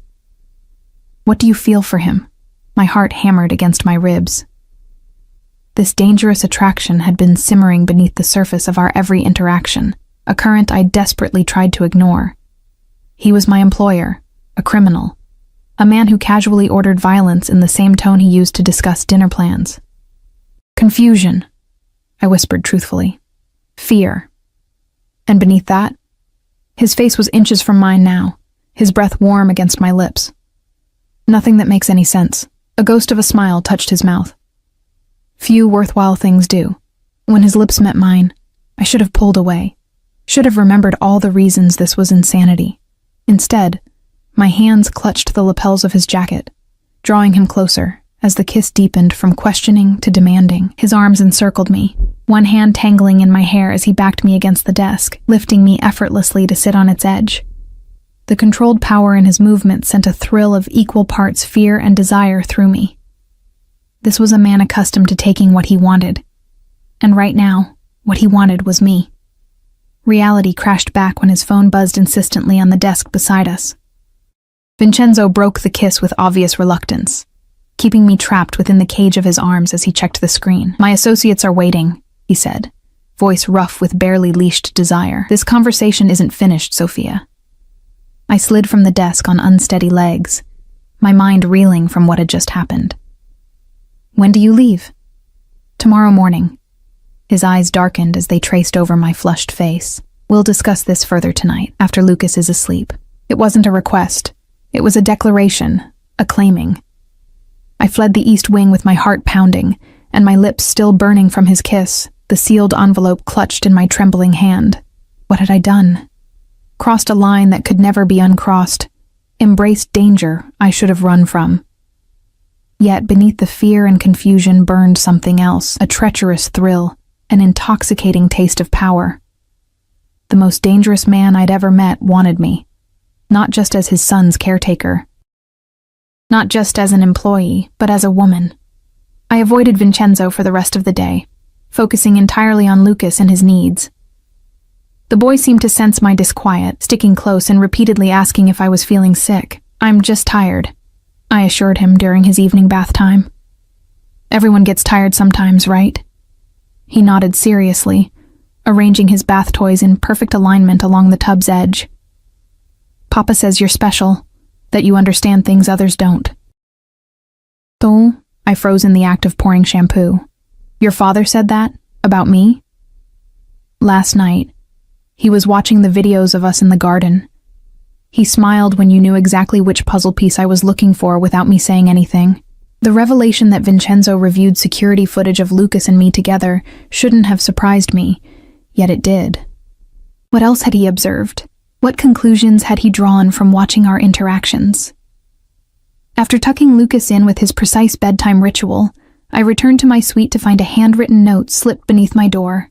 What do you feel for him? My heart hammered against my ribs. This dangerous attraction had been simmering beneath the surface of our every interaction, a current I desperately tried to ignore. He was my employer, a criminal, a man who casually ordered violence in the same tone he used to discuss dinner plans. Confusion, I whispered truthfully. Fear. And beneath that, his face was inches from mine now, his breath warm against my lips. Nothing that makes any sense. A ghost of a smile touched his mouth. Few worthwhile things do. When his lips met mine, I should have pulled away, should have remembered all the reasons this was insanity. Instead, my hands clutched the lapels of his jacket, drawing him closer as the kiss deepened from questioning to demanding. His arms encircled me, one hand tangling in my hair as he backed me against the desk, lifting me effortlessly to sit on its edge. The controlled power in his movement sent a thrill of equal parts fear and desire through me. This was a man accustomed to taking what he wanted, and right now, what he wanted was me. Reality crashed back when his phone buzzed insistently on the desk beside us. Vincenzo broke the kiss with obvious reluctance, keeping me trapped within the cage of his arms as he checked the screen. My associates are waiting, he said, voice rough with barely leashed desire. This conversation isn't finished, Sophia. I slid from the desk on unsteady legs, my mind reeling from what had just happened. When do you leave? Tomorrow morning. His eyes darkened as they traced over my flushed face. We'll discuss this further tonight, after Lucas is asleep. It wasn't a request. It was a declaration, a claiming. I fled the east wing with my heart pounding, and my lips still burning from his kiss, the sealed envelope clutched in my trembling hand. What had I done? Crossed a line that could never be uncrossed, embraced danger I should have run from. Yet beneath the fear and confusion burned something else, a treacherous thrill, an intoxicating taste of power. The most dangerous man I'd ever met wanted me, not just as his son's caretaker, not just as an employee, but as a woman. I avoided Vincenzo for the rest of the day, focusing entirely on Lucas and his needs. The boy seemed to sense my disquiet, sticking close and repeatedly asking if I was feeling sick. "I'm just tired," I assured him during his evening bath time. "Everyone gets tired sometimes, right?" He nodded seriously, arranging his bath toys in perfect alignment along the tub's edge. "Papa says you're special, that you understand things others don't." "Though," I froze in the act of pouring shampoo. "Your father said that? About me?" "Last night. He was watching the videos of us in the garden. He smiled when you knew exactly which puzzle piece I was looking for without me saying anything. The revelation that Vincenzo reviewed security footage of Lucas and me together shouldn't have surprised me, yet it did. What else had he observed? What conclusions had he drawn from watching our interactions? After tucking Lucas in with his precise bedtime ritual, I returned to my suite to find a handwritten note slipped beneath my door.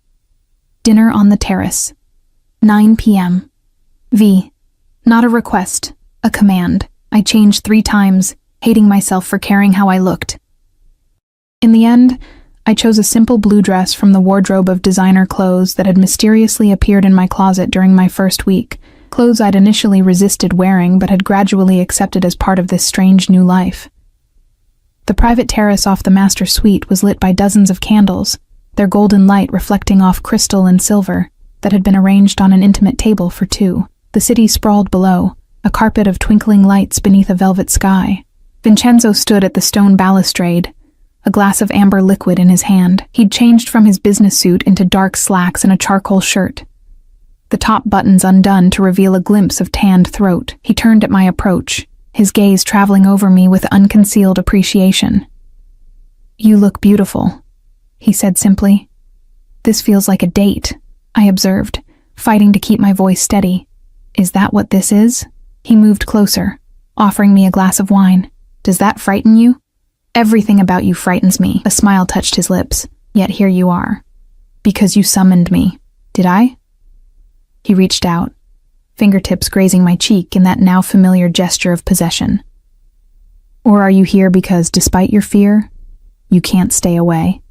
"Dinner on the terrace. 9 p.m. V. Not a request, a command. I changed 3 times, hating myself for caring how I looked. In the end, I chose a simple blue dress from the wardrobe of designer clothes that had mysteriously appeared in my closet during my first week, clothes I'd initially resisted wearing but had gradually accepted as part of this strange new life. The private terrace off the master suite was lit by dozens of candles, their golden light reflecting off crystal and silver that had been arranged on an intimate table for 2. The city sprawled below, a carpet of twinkling lights beneath a velvet sky. Vincenzo stood at the stone balustrade, a glass of amber liquid in his hand. He'd changed from his business suit into dark slacks and a charcoal shirt, the top buttons undone to reveal a glimpse of tanned throat. He turned at my approach, his gaze traveling over me with unconcealed appreciation. "You look beautiful," he said simply. "This feels like a date," I observed, fighting to keep my voice steady. "Is that what this is?" He moved closer, offering me a glass of wine. "Does that frighten you?" "Everything about you frightens me." A smile touched his lips. "Yet here you are. Because you summoned me." "Did I?" He reached out, fingertips grazing my cheek in that now familiar gesture of possession. "Or are you here because, despite your fear, you can't stay away?"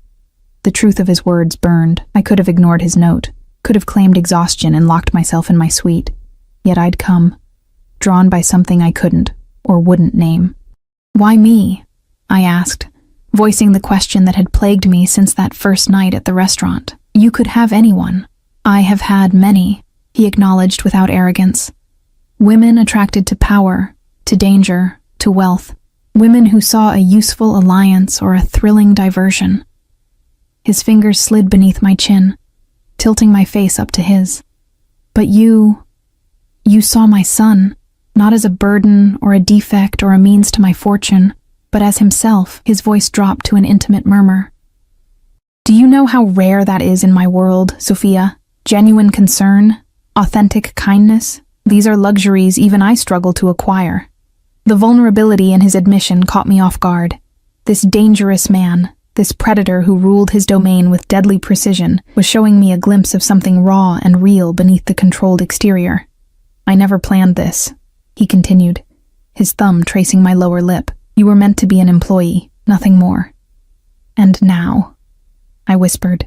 The truth of his words burned. I could have ignored his note, could have claimed exhaustion and locked myself in my suite. Yet I'd come, drawn by something I couldn't or wouldn't name. "Why me?" I asked, voicing the question that had plagued me since that first night at the restaurant. "You could have anyone. I have had many," he acknowledged without arrogance. "Women attracted to power, to danger, to wealth. Women who saw a useful alliance or a thrilling diversion." His fingers slid beneath my chin, tilting my face up to his. "But you saw my son, not as a burden or a defect or a means to my fortune, but as himself." His voice dropped to an intimate murmur. "Do you know how rare that is in my world, Sophia? Genuine concern, authentic kindness, these are luxuries even I struggle to acquire." The vulnerability in his admission caught me off guard. This dangerous man, this predator who ruled his domain with deadly precision, was showing me a glimpse of something raw and real beneath the controlled exterior. "I never planned this," he continued, his thumb tracing my lower lip. "You were meant to be an employee, nothing more." "And now?" I whispered.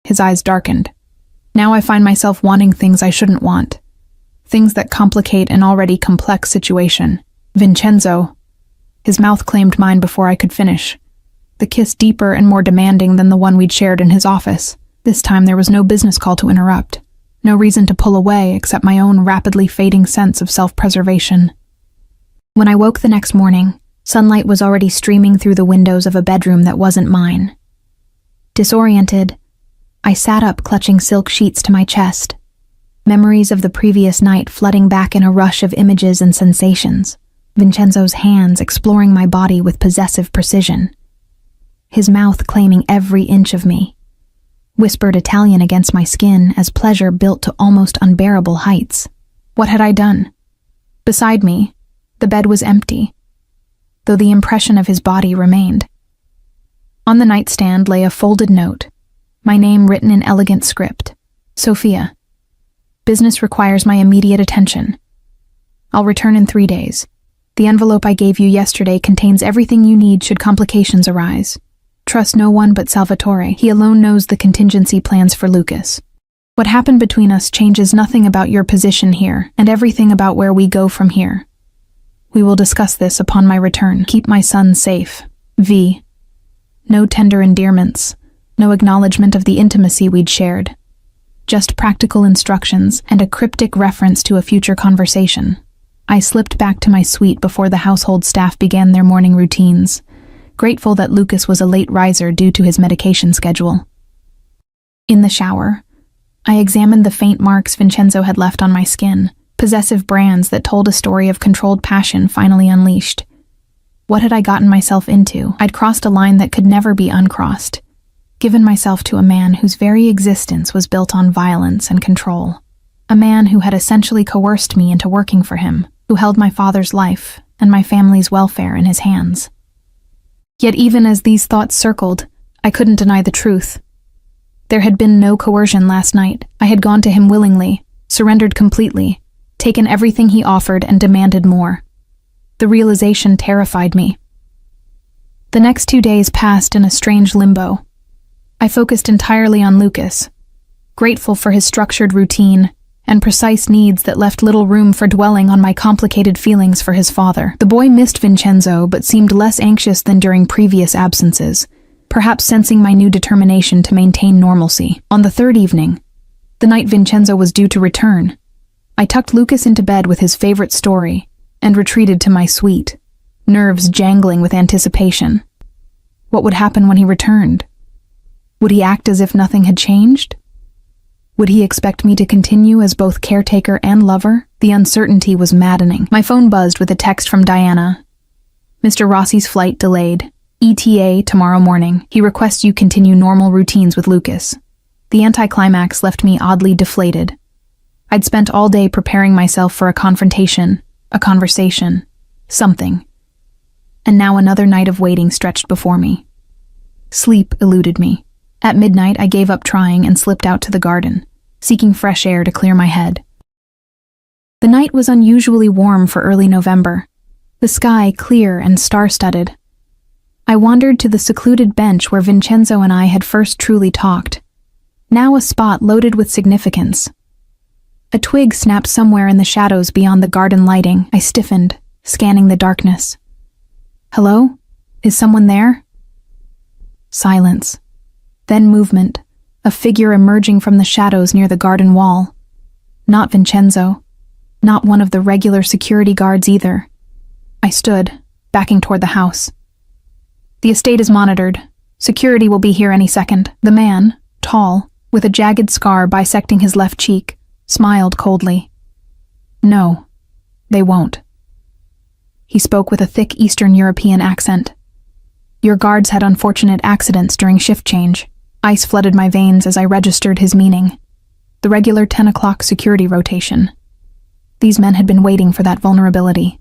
His eyes darkened. "Now I find myself wanting things I shouldn't want. Things that complicate an already complex situation. Vincenzo." His mouth claimed mine before I could finish, the kiss deeper and more demanding than the one we'd shared in his office. This time there was no business call to interrupt, no reason to pull away except my own rapidly fading sense of self-preservation. When I woke the next morning, sunlight was already streaming through the windows of a bedroom that wasn't mine. Disoriented, I sat up clutching silk sheets to my chest, memories of the previous night flooding back in a rush of images and sensations, Vincenzo's hands exploring my body with possessive precision, his mouth claiming every inch of me, whispered Italian against my skin as pleasure built to almost unbearable heights. What had I done? Beside me, the bed was empty, though the impression of his body remained. On the nightstand lay a folded note, my name written in elegant script, Sophia. Business requires my immediate attention. I'll return in 3 days. The envelope I gave you yesterday contains everything you need should complications arise. Trust no one but Salvatore. He alone knows the contingency plans for Lucas. What happened between us changes nothing about your position here, and everything about where we go from here. We will discuss this upon my return. Keep my son safe. V. No tender endearments. No acknowledgement of the intimacy we'd shared. Just practical instructions and a cryptic reference to a future conversation. I slipped back to my suite before the household staff began their morning routines, grateful that Lucas was a late riser due to his medication schedule. In the shower, I examined the faint marks Vincenzo had left on my skin, possessive brands that told a story of controlled passion finally unleashed. What had I gotten myself into? I'd crossed a line that could never be uncrossed, given myself to a man whose very existence was built on violence and control. A man who had essentially coerced me into working for him, who held my father's life and my family's welfare in his hands. Yet even as these thoughts circled, I couldn't deny the truth. There had been no coercion last night. I had gone to him willingly, surrendered completely, taken everything he offered and demanded more. The realization terrified me. The next 2 days passed in a strange limbo. I focused entirely on Lucas, grateful for his structured routine and precise needs that left little room for dwelling on my complicated feelings for his father. The boy missed Vincenzo but seemed less anxious than during previous absences, perhaps sensing my new determination to maintain normalcy. On the third evening, the night Vincenzo was due to return, I tucked Lucas into bed with his favorite story and retreated to my suite, nerves jangling with anticipation. What would happen when he returned? Would he act as if nothing had changed? Would he expect me to continue as both caretaker and lover? The uncertainty was maddening. My phone buzzed with a text from Diana. Mr. Rossi's flight delayed. ETA tomorrow morning. He requests you continue normal routines with Lucas. The anticlimax left me oddly deflated. I'd spent all day preparing myself for a confrontation, a conversation, something. And now another night of waiting stretched before me. Sleep eluded me. At midnight, I gave up trying and slipped out to the garden, seeking fresh air to clear my head. The night was unusually warm for early November, the sky clear and star-studded. I wandered to the secluded bench where Vincenzo and I had first truly talked, now a spot loaded with significance. A twig snapped somewhere in the shadows beyond the garden lighting. I stiffened, scanning the darkness. Hello? Is someone there? Silence. Then movement, a figure emerging from the shadows near the garden wall. Not Vincenzo. Not one of the regular security guards either. I stood, backing toward the house. The estate is monitored. Security will be here any second. The man, tall, with a jagged scar bisecting his left cheek, smiled coldly. No, they won't. He spoke with a thick Eastern European accent. Your guards had unfortunate accidents during shift change. Ice flooded my veins as I registered his meaning. The regular 10 o'clock security rotation. These men had been waiting for that vulnerability.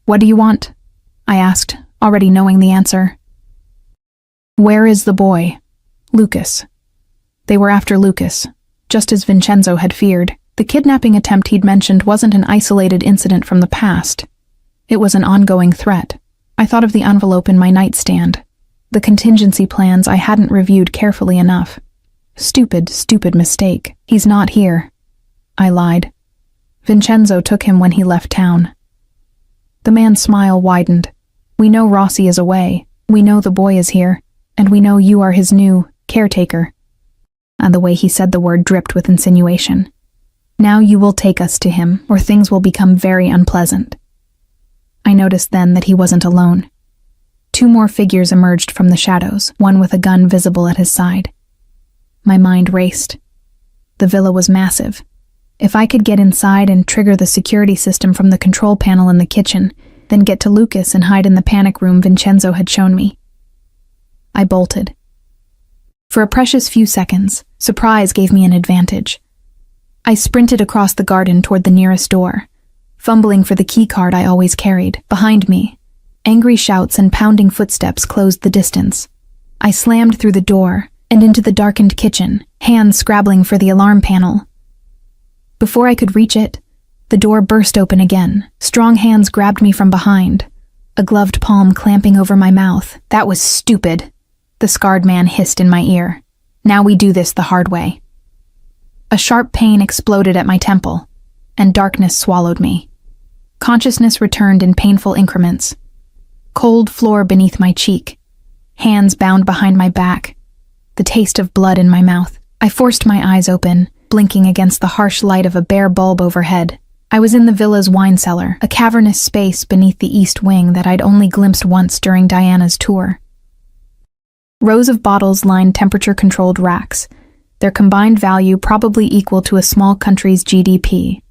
What do you want? I asked, already knowing the answer. Where is the boy? Lucas. They were after Lucas, just as Vincenzo had feared. The kidnapping attempt he'd mentioned wasn't an isolated incident from the past. It was an ongoing threat. I thought of the envelope in my nightstand. The contingency plans I hadn't reviewed carefully enough. Stupid mistake. He's not here. I lied. Vincenzo took him when he left town. The man's smile widened. We know Rossi is away. We know the boy is here. And we know you are his new caretaker. And the way he said the word dripped with insinuation. Now you will take us to him, or things will become very unpleasant. I noticed then that he wasn't alone. 2 more figures emerged from the shadows, one with a gun visible at his side. My mind raced. The villa was massive. If I could get inside and trigger the security system from the control panel in the kitchen, then get to Lucas and hide in the panic room Vincenzo had shown me. I bolted. For a precious few seconds, surprise gave me an advantage. I sprinted across the garden toward the nearest door, fumbling for the key card I always carried. Behind me, angry shouts and pounding footsteps closed the distance. I slammed through the door and into the darkened kitchen, hands scrabbling for the alarm panel. Before I could reach it, the door burst open again. Strong hands grabbed me from behind, a gloved palm clamping over my mouth. "That was stupid," the scarred man hissed in my ear. "Now we do this the hard way." A sharp pain exploded at my temple, and darkness swallowed me. Consciousness returned in painful increments. Cold floor beneath my cheek, hands bound behind my back, the taste of blood in my mouth. I forced my eyes open, blinking against the harsh light of a bare bulb overhead. I was in the villa's wine cellar, a cavernous space beneath the east wing that I'd only glimpsed once during Diana's tour. Rows of bottles lined temperature-controlled racks, their combined value probably equal to a small country's GDP.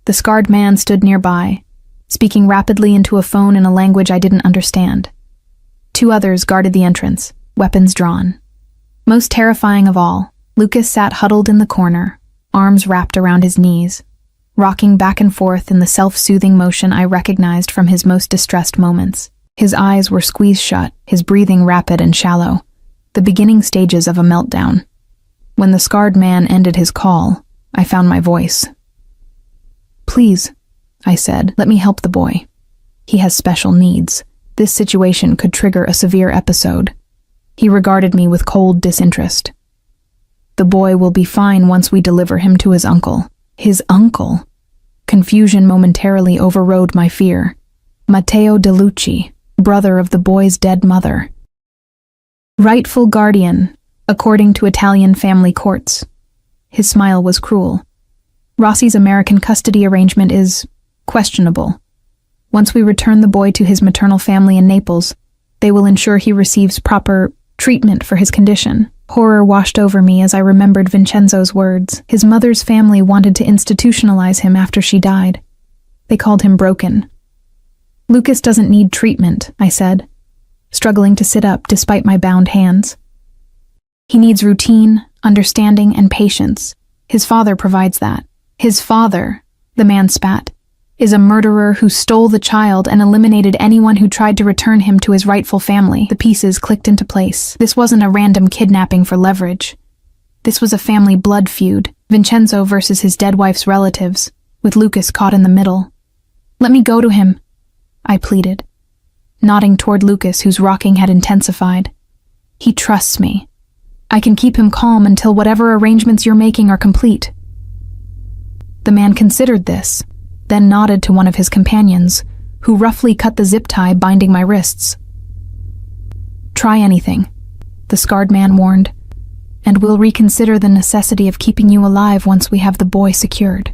The scarred man stood nearby, speaking rapidly into a phone in a language I didn't understand. Two others guarded the entrance, weapons drawn. Most terrifying of all, Lucas sat huddled in the corner, arms wrapped around his knees, rocking back and forth in the self-soothing motion I recognized from his most distressed moments. His eyes were squeezed shut, his breathing rapid and shallow, the beginning stages of a meltdown. When the scarred man ended his call, I found my voice. "Please," I said, "let me help the boy. He has special needs. This situation could trigger a severe episode." He regarded me with cold disinterest. "The boy will be fine once we deliver him to his uncle." His uncle? Confusion momentarily overrode my fear. Matteo De Lucci, brother of the boy's dead mother. Rightful guardian, according to Italian family courts. His smile was cruel. Rossi's American custody arrangement is questionable. Once we return the boy to his maternal family in Naples, they will ensure he receives proper treatment for his condition. Horror washed over me as I remembered Vincenzo's words. His mother's family wanted to institutionalize him after she died. They called him broken. "Lucas doesn't need treatment," I said, struggling to sit up despite my bound hands. "He needs routine, understanding, and patience. His father provides that." "His father," the man spat, "is a murderer who stole the child and eliminated anyone who tried to return him to his rightful family." The pieces clicked into place. This wasn't a random kidnapping for leverage. This was a family blood feud, Vincenzo versus his dead wife's relatives, with Lucas caught in the middle. "Let me go to him," I pleaded, nodding toward Lucas, whose rocking had intensified. "He trusts me. I can keep him calm until whatever arrangements you're making are complete." The man considered this, then nodded to one of his companions, who roughly cut the zip tie binding my wrists. "Try anything," the scarred man warned, "and we'll reconsider the necessity of keeping you alive once we have the boy secured."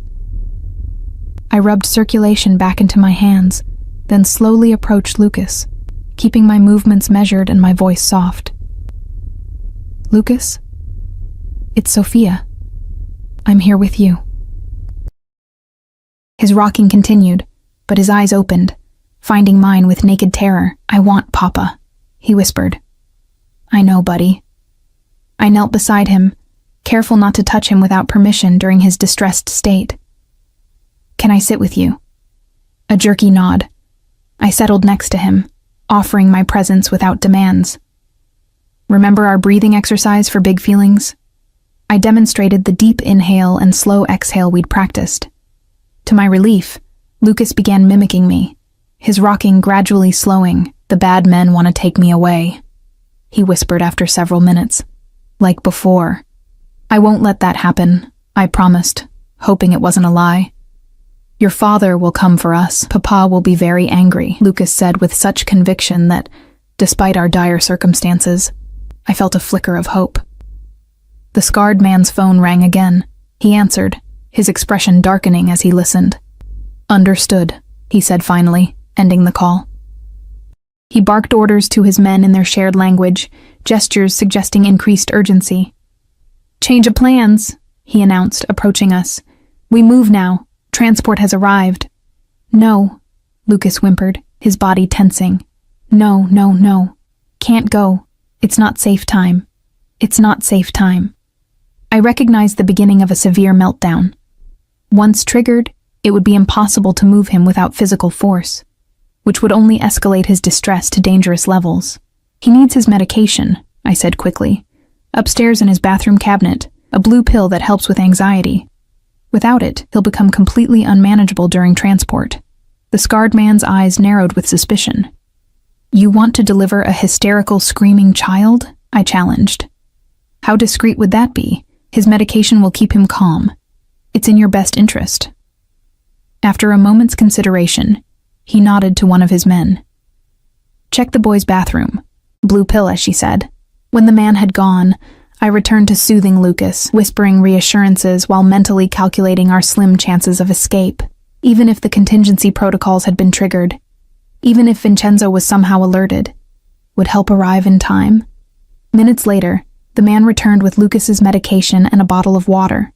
I rubbed circulation back into my hands, then slowly approached Lucas, keeping my movements measured and my voice soft. "Lucas, it's Sophia. I'm here with you." His rocking continued, but his eyes opened, finding mine with naked terror. "I want Papa," he whispered. "I know, buddy." I knelt beside him, careful not to touch him without permission during his distressed state. "Can I sit with you?" A jerky nod. I settled next to him, offering my presence without demands. "Remember our breathing exercise for big feelings?" I demonstrated the deep inhale and slow exhale we'd practiced. To my relief, Lucas began mimicking me, his rocking gradually slowing. "The bad men want to take me away," he whispered after several minutes. "Like before." "I won't let that happen," I promised, hoping it wasn't a lie. "Your father will come for us. Papa will be very angry," Lucas said with such conviction that, despite our dire circumstances, I felt a flicker of hope. The scarred man's phone rang again. He answered, his expression darkening as he listened. "Understood," he said finally, ending the call. He barked orders to his men in their shared language, gestures suggesting increased urgency. "Change of plans," he announced, approaching us. "We move now. Transport has arrived." "No," Lucas whimpered, his body tensing. No. Can't go. It's not safe time. It's not safe time." I recognized the beginning of a severe meltdown. Once triggered, it would be impossible to move him without physical force, which would only escalate his distress to dangerous levels. "He needs his medication," I said quickly. "Upstairs in his bathroom cabinet, a blue pill that helps with anxiety." Without it, he'll become completely unmanageable during transport. The scarred man's eyes narrowed with suspicion. You want to deliver a hysterical, screaming child? I challenged. How discreet would that be? His medication will keep him calm. It's in your best interest. After a moment's consideration, he nodded to one of his men. Check the boy's bathroom. Blue pill, as she said. When the man had gone, I returned to soothing Lucas, whispering reassurances while mentally calculating our slim chances of escape, even if the contingency protocols had been triggered. Even if Vincenzo was somehow alerted. Would help arrive in time? Minutes later, the man returned with Lucas's medication and a bottle of water.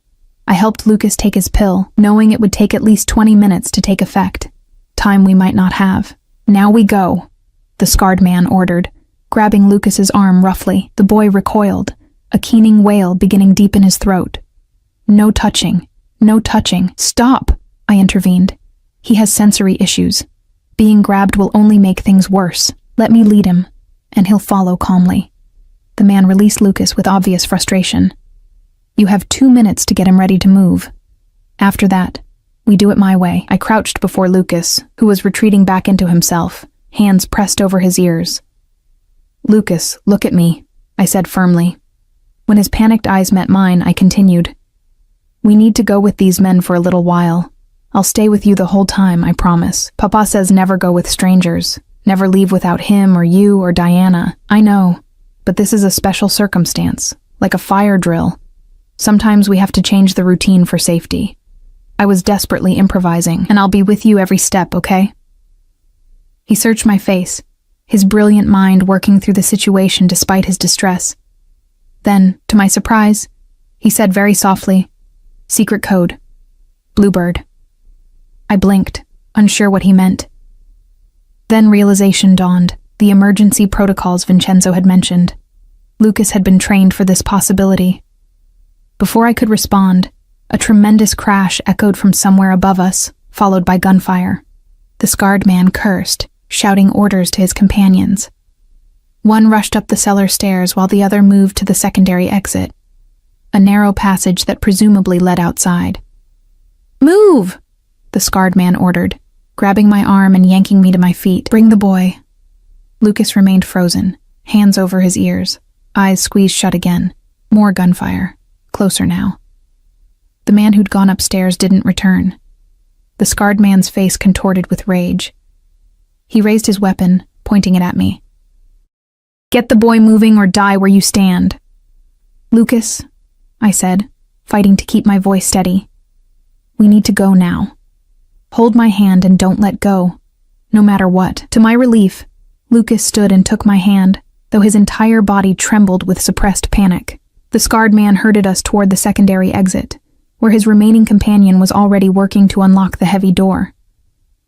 I helped Lucas take his pill, knowing it would take at least 20 minutes to take effect. Time we might not have. Now we go, the scarred man ordered, grabbing Lucas's arm roughly. The boy recoiled, a keening wail beginning deep in his throat. No touching. No touching. Stop, I intervened. He has sensory issues. Being grabbed will only make things worse. Let me lead him, and he'll follow calmly. The man released Lucas with obvious frustration. You have 2 minutes to get him ready to move. After that, we do it my way. I crouched before Lucas, who was retreating back into himself, hands pressed over his ears. Lucas, look at me, I said firmly. When his panicked eyes met mine, I continued. We need to go with these men for a little while. I'll stay with you the whole time, I promise. Papa says never go with strangers. Never leave without him or you or Diana. I know, but this is a special circumstance, like a fire drill. Sometimes we have to change the routine for safety. I was desperately improvising, and I'll be with you every step, okay? He searched my face, his brilliant mind working through the situation despite his distress. Then, to my surprise, he said very softly, Secret code. Bluebird. I blinked, unsure what he meant. Then realization dawned, the emergency protocols Vincenzo had mentioned. Lucas had been trained for this possibility. Before I could respond, a tremendous crash echoed from somewhere above us, followed by gunfire. The scarred man cursed, shouting orders to his companions. One rushed up the cellar stairs while the other moved to the secondary exit, a narrow passage that presumably led outside. Move! The scarred man ordered, grabbing my arm and yanking me to my feet. Bring the boy. Lucas remained frozen, hands over his ears, eyes squeezed shut again. More gunfire. Closer now. The man who'd gone upstairs didn't return. The scarred man's face contorted with rage. He raised his weapon, pointing it at me. Get the boy moving or die where you stand. Lucas, I said, fighting to keep my voice steady. We need to go now. Hold my hand and don't let go, no matter what. To my relief, Lucas stood and took my hand, though his entire body trembled with suppressed panic. The scarred man herded us toward the secondary exit, where his remaining companion was already working to unlock the heavy door.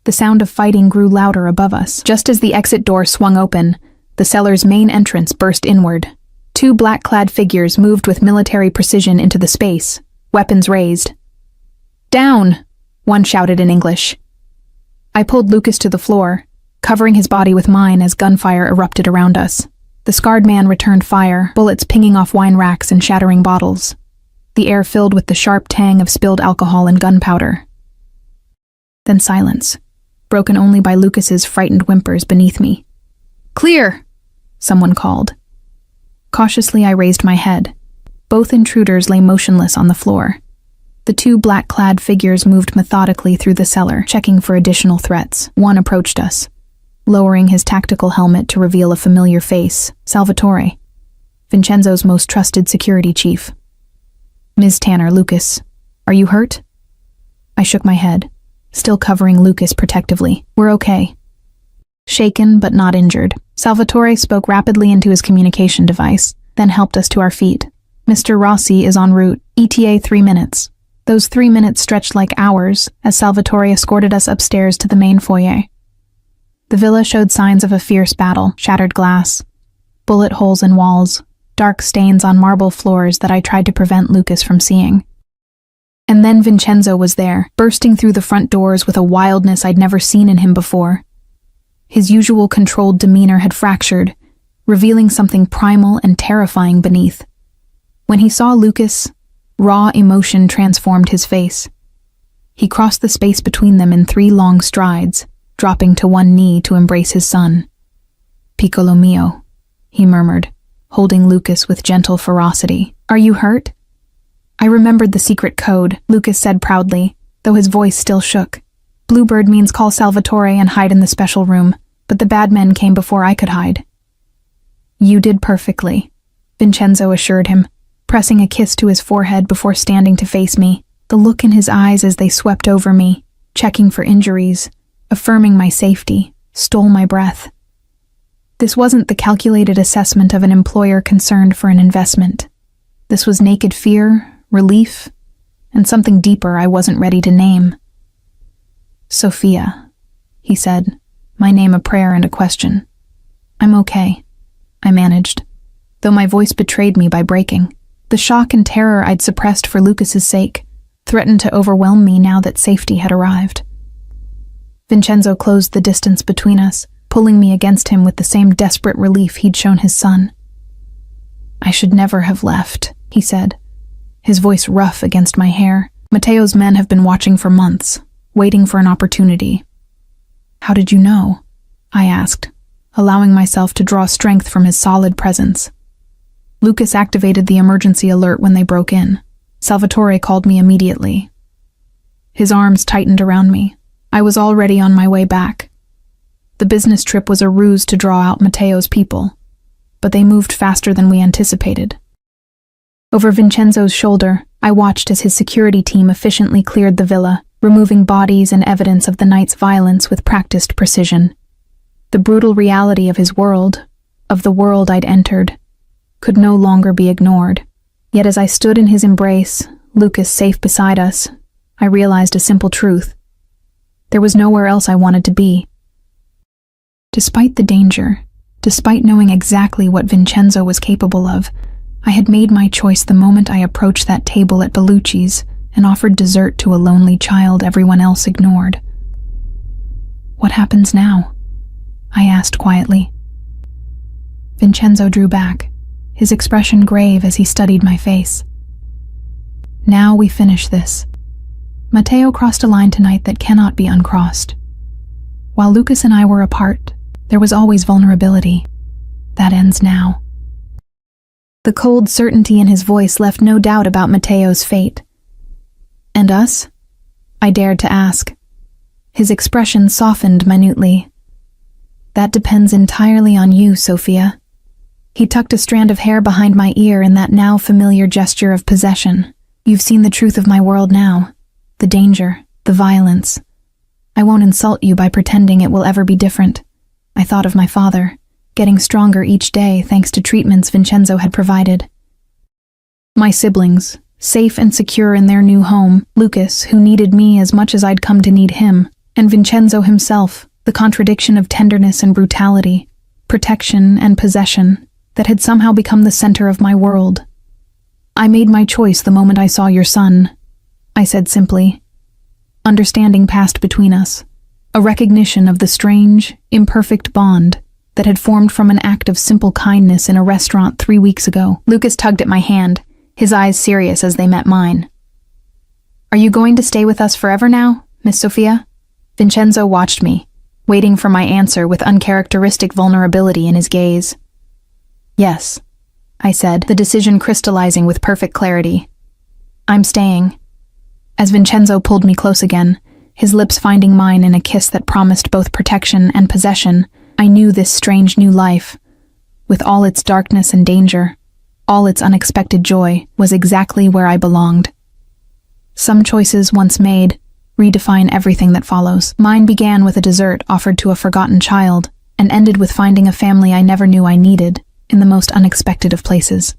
The sound of fighting grew louder above us. Just as the exit door swung open, the cellar's main entrance burst inward. 2 black-clad figures moved with military precision into the space, weapons raised. Down! One shouted in English. I pulled Lucas to the floor, covering his body with mine as gunfire erupted around us. The scarred man returned fire, bullets pinging off wine racks and shattering bottles. The air filled with the sharp tang of spilled alcohol and gunpowder. Then silence, broken only by Lucas's frightened whimpers beneath me. Clear! Someone called. Cautiously, I raised my head. Both intruders lay motionless on the floor. The 2 black-clad figures moved methodically through the cellar, checking for additional threats. One approached us, lowering his tactical helmet to reveal a familiar face, Salvatore, Vincenzo's most trusted security chief. Ms. Tanner, Lucas, are you hurt? I shook my head, still covering Lucas protectively. We're okay. Shaken but not injured, Salvatore spoke rapidly into his communication device, then helped us to our feet. Mr. Rossi is en route, ETA 3 minutes. Those 3 minutes stretched like hours as Salvatore escorted us upstairs to the main foyer. The villa showed signs of a fierce battle, shattered glass, bullet holes in walls, dark stains on marble floors that I tried to prevent Lucas from seeing. And then Vincenzo was there, bursting through the front doors with a wildness I'd never seen in him before. His usual controlled demeanor had fractured, revealing something primal and terrifying beneath. When he saw Lucas, raw emotion transformed his face. He crossed the space between them in 3 long strides, dropping to one knee to embrace his son. "Piccolo mio," he murmured, holding Lucas with gentle ferocity. "Are you hurt?" "I remembered the secret code," Lucas said proudly, though his voice still shook. "Bluebird means call Salvatore and hide in the special room, but the bad men came before I could hide." "You did perfectly," Vincenzo assured him, pressing a kiss to his forehead before standing to face me, the look in his eyes as they swept over me, checking for injuries, affirming my safety, stole my breath. This wasn't the calculated assessment of an employer concerned for an investment. This was naked fear, relief, and something deeper I wasn't ready to name. "Sophia," he said, my name a prayer and a question. "I'm okay," I managed, though my voice betrayed me by breaking. The shock and terror I'd suppressed for Lucas's sake threatened to overwhelm me now that safety had arrived. Vincenzo closed the distance between us, pulling me against him with the same desperate relief he'd shown his son. "I should never have left," he said, his voice rough against my hair. "Matteo's men have been watching for months, waiting for an opportunity." "How did you know?" I asked, allowing myself to draw strength from his solid presence. "Lucas activated the emergency alert when they broke in. Salvatore called me immediately." His arms tightened around me. I was already on my way back. The business trip was a ruse to draw out Matteo's people, but they moved faster than we anticipated. Over Vincenzo's shoulder, I watched as his security team efficiently cleared the villa, removing bodies and evidence of the night's violence with practiced precision. The brutal reality of his world, of the world I'd entered, could no longer be ignored. Yet as I stood in his embrace, Lucas safe beside us, I realized a simple truth. There was nowhere else I wanted to be. Despite the danger, despite knowing exactly what Vincenzo was capable of, I had made my choice the moment I approached that table at Bellucci's and offered dessert to a lonely child everyone else ignored. "What happens now?" I asked quietly. Vincenzo drew back, his expression grave as he studied my face. "Now we finish this. Matteo crossed a line tonight that cannot be uncrossed. While Lucas and I were apart, there was always vulnerability. That ends now." The cold certainty in his voice left no doubt about Matteo's fate. "And us?" I dared to ask. His expression softened minutely. "That depends entirely on you, Sophia." He tucked a strand of hair behind my ear in that now familiar gesture of possession. "You've seen the truth of my world now. The danger, the violence. I won't insult you by pretending it will ever be different. I thought of my father, getting stronger each day thanks to treatments Vincenzo had provided. My siblings, safe and secure in their new home, Lucas, who needed me as much as I'd come to need him, and Vincenzo himself, the contradiction of tenderness and brutality, protection and possession, that had somehow become the center of my world. I made my choice the moment I saw your son," I said simply. Understanding passed between us, a recognition of the strange, imperfect bond that had formed from an act of simple kindness in a restaurant 3 weeks ago. Lucas tugged at my hand, his eyes serious as they met mine. "Are you going to stay with us forever now, Miss Sophia?" Vincenzo watched me, waiting for my answer with uncharacteristic vulnerability in his gaze. "Yes," I said, the decision crystallizing with perfect clarity. "I'm staying." As Vincenzo pulled me close again, his lips finding mine in a kiss that promised both protection and possession, I knew this strange new life, with all its darkness and danger, all its unexpected joy, was exactly where I belonged. Some choices once made redefine everything that follows. Mine began with a dessert offered to a forgotten child, and ended with finding a family I never knew I needed, in the most unexpected of places.